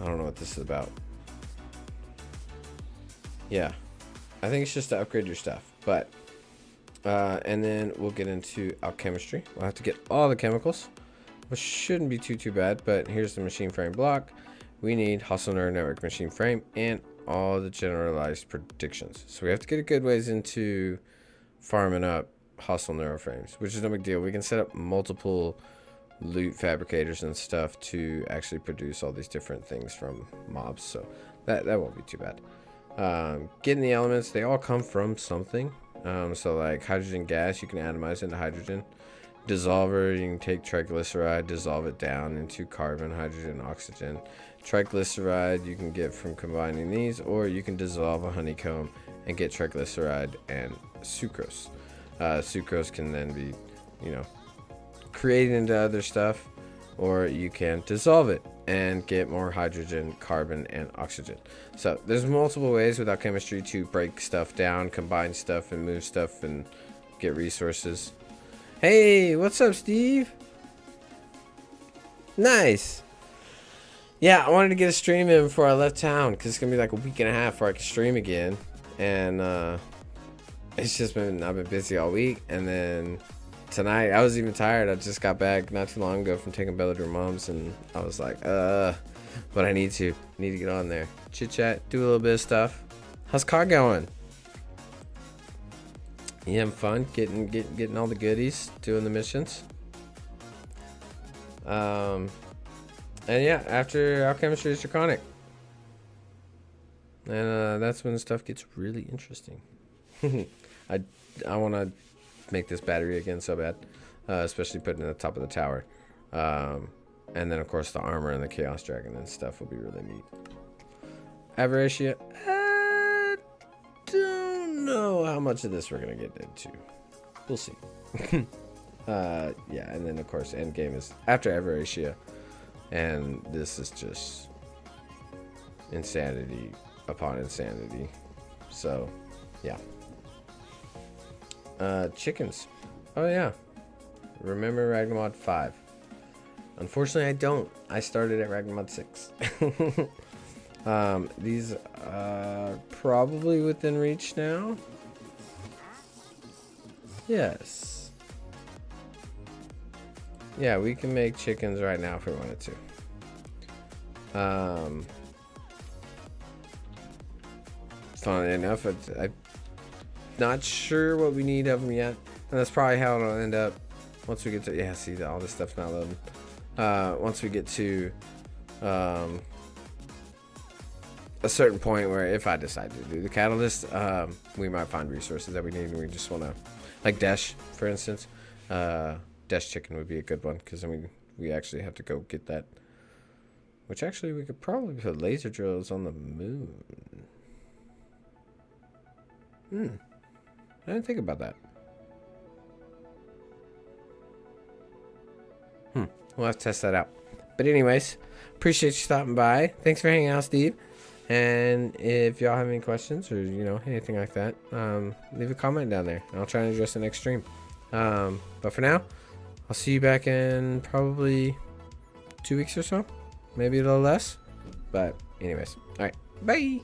Speaker 1: I don't know what this is about. Yeah, I think it's just to upgrade your stuff. But and then we'll get into alchemistry. We'll have to get all the chemicals, which shouldn't be too bad. But here's the machine frame block. We need hostile neural network machine frame and all the generalized predictions. So we have to get a good ways into farming up hostile neural frames, which is no big deal. We can set up multiple loot fabricators and stuff to actually produce all these different things from mobs. So that won't be too bad. Getting the elements, they all come from something. So like hydrogen gas, you can atomize into hydrogen. Dissolver, you can take triglyceride, dissolve it down into carbon, hydrogen, oxygen. Triglyceride you can get from combining these, or you can dissolve a honeycomb and get triglyceride and sucrose. Sucrose can then be, created into other stuff, or you can dissolve it and get more hydrogen, carbon, and oxygen. So there's multiple ways with alchemistry to break stuff down, combine stuff, and move stuff and get resources. Hey, what's up, Steve? Nice. Yeah, I wanted to get a stream in before I left town, because it's gonna be like a week and a half before I can stream again. And it's just I've been busy all week. And then tonight, I was even tired. I just got back not too long ago from taking Bella to her mom's, and I was like, but I need to get on there, chit chat, do a little bit of stuff. How's car going? You having fun getting all the goodies, doing the missions? And yeah, after alchemistry is draconic, and that's when stuff gets really interesting. I want to make this battery again so bad, especially putting it at the top of the tower. And then of course the armor and the chaos dragon and stuff will be really neat. Avaricia, I don't know how much of this we're gonna get into. We'll see. Yeah, and then of course endgame is after Avaricia, and this is just insanity upon insanity. So yeah. Chickens. Oh yeah. Remember Ragnamod 5? Unfortunately I don't. I started at Ragnamod 6. These are probably within reach now. Yes. Yeah, we can make chickens right now if we wanted to. Funnily enough, I'm not sure what we need of them yet, and that's probably how it'll end up once we get to, yeah, see, all this stuff's not loading. Once we get to a certain point where, if I decide to do the catalyst, we might find resources that we need, and we just want to, like Dash, for instance. Dash chicken would be a good one, because I mean, we actually have to go get that. Which actually, we could probably put laser drills on the moon. I didn't think about that. We'll have to test that out. But anyways, appreciate you stopping by. Thanks for hanging out, Steve. And if y'all have any questions or, you know, anything like that, leave a comment down there. I'll try and address the next stream. But for now, I'll see you back in probably 2 weeks or so. Maybe a little less. But anyways, all right. Bye.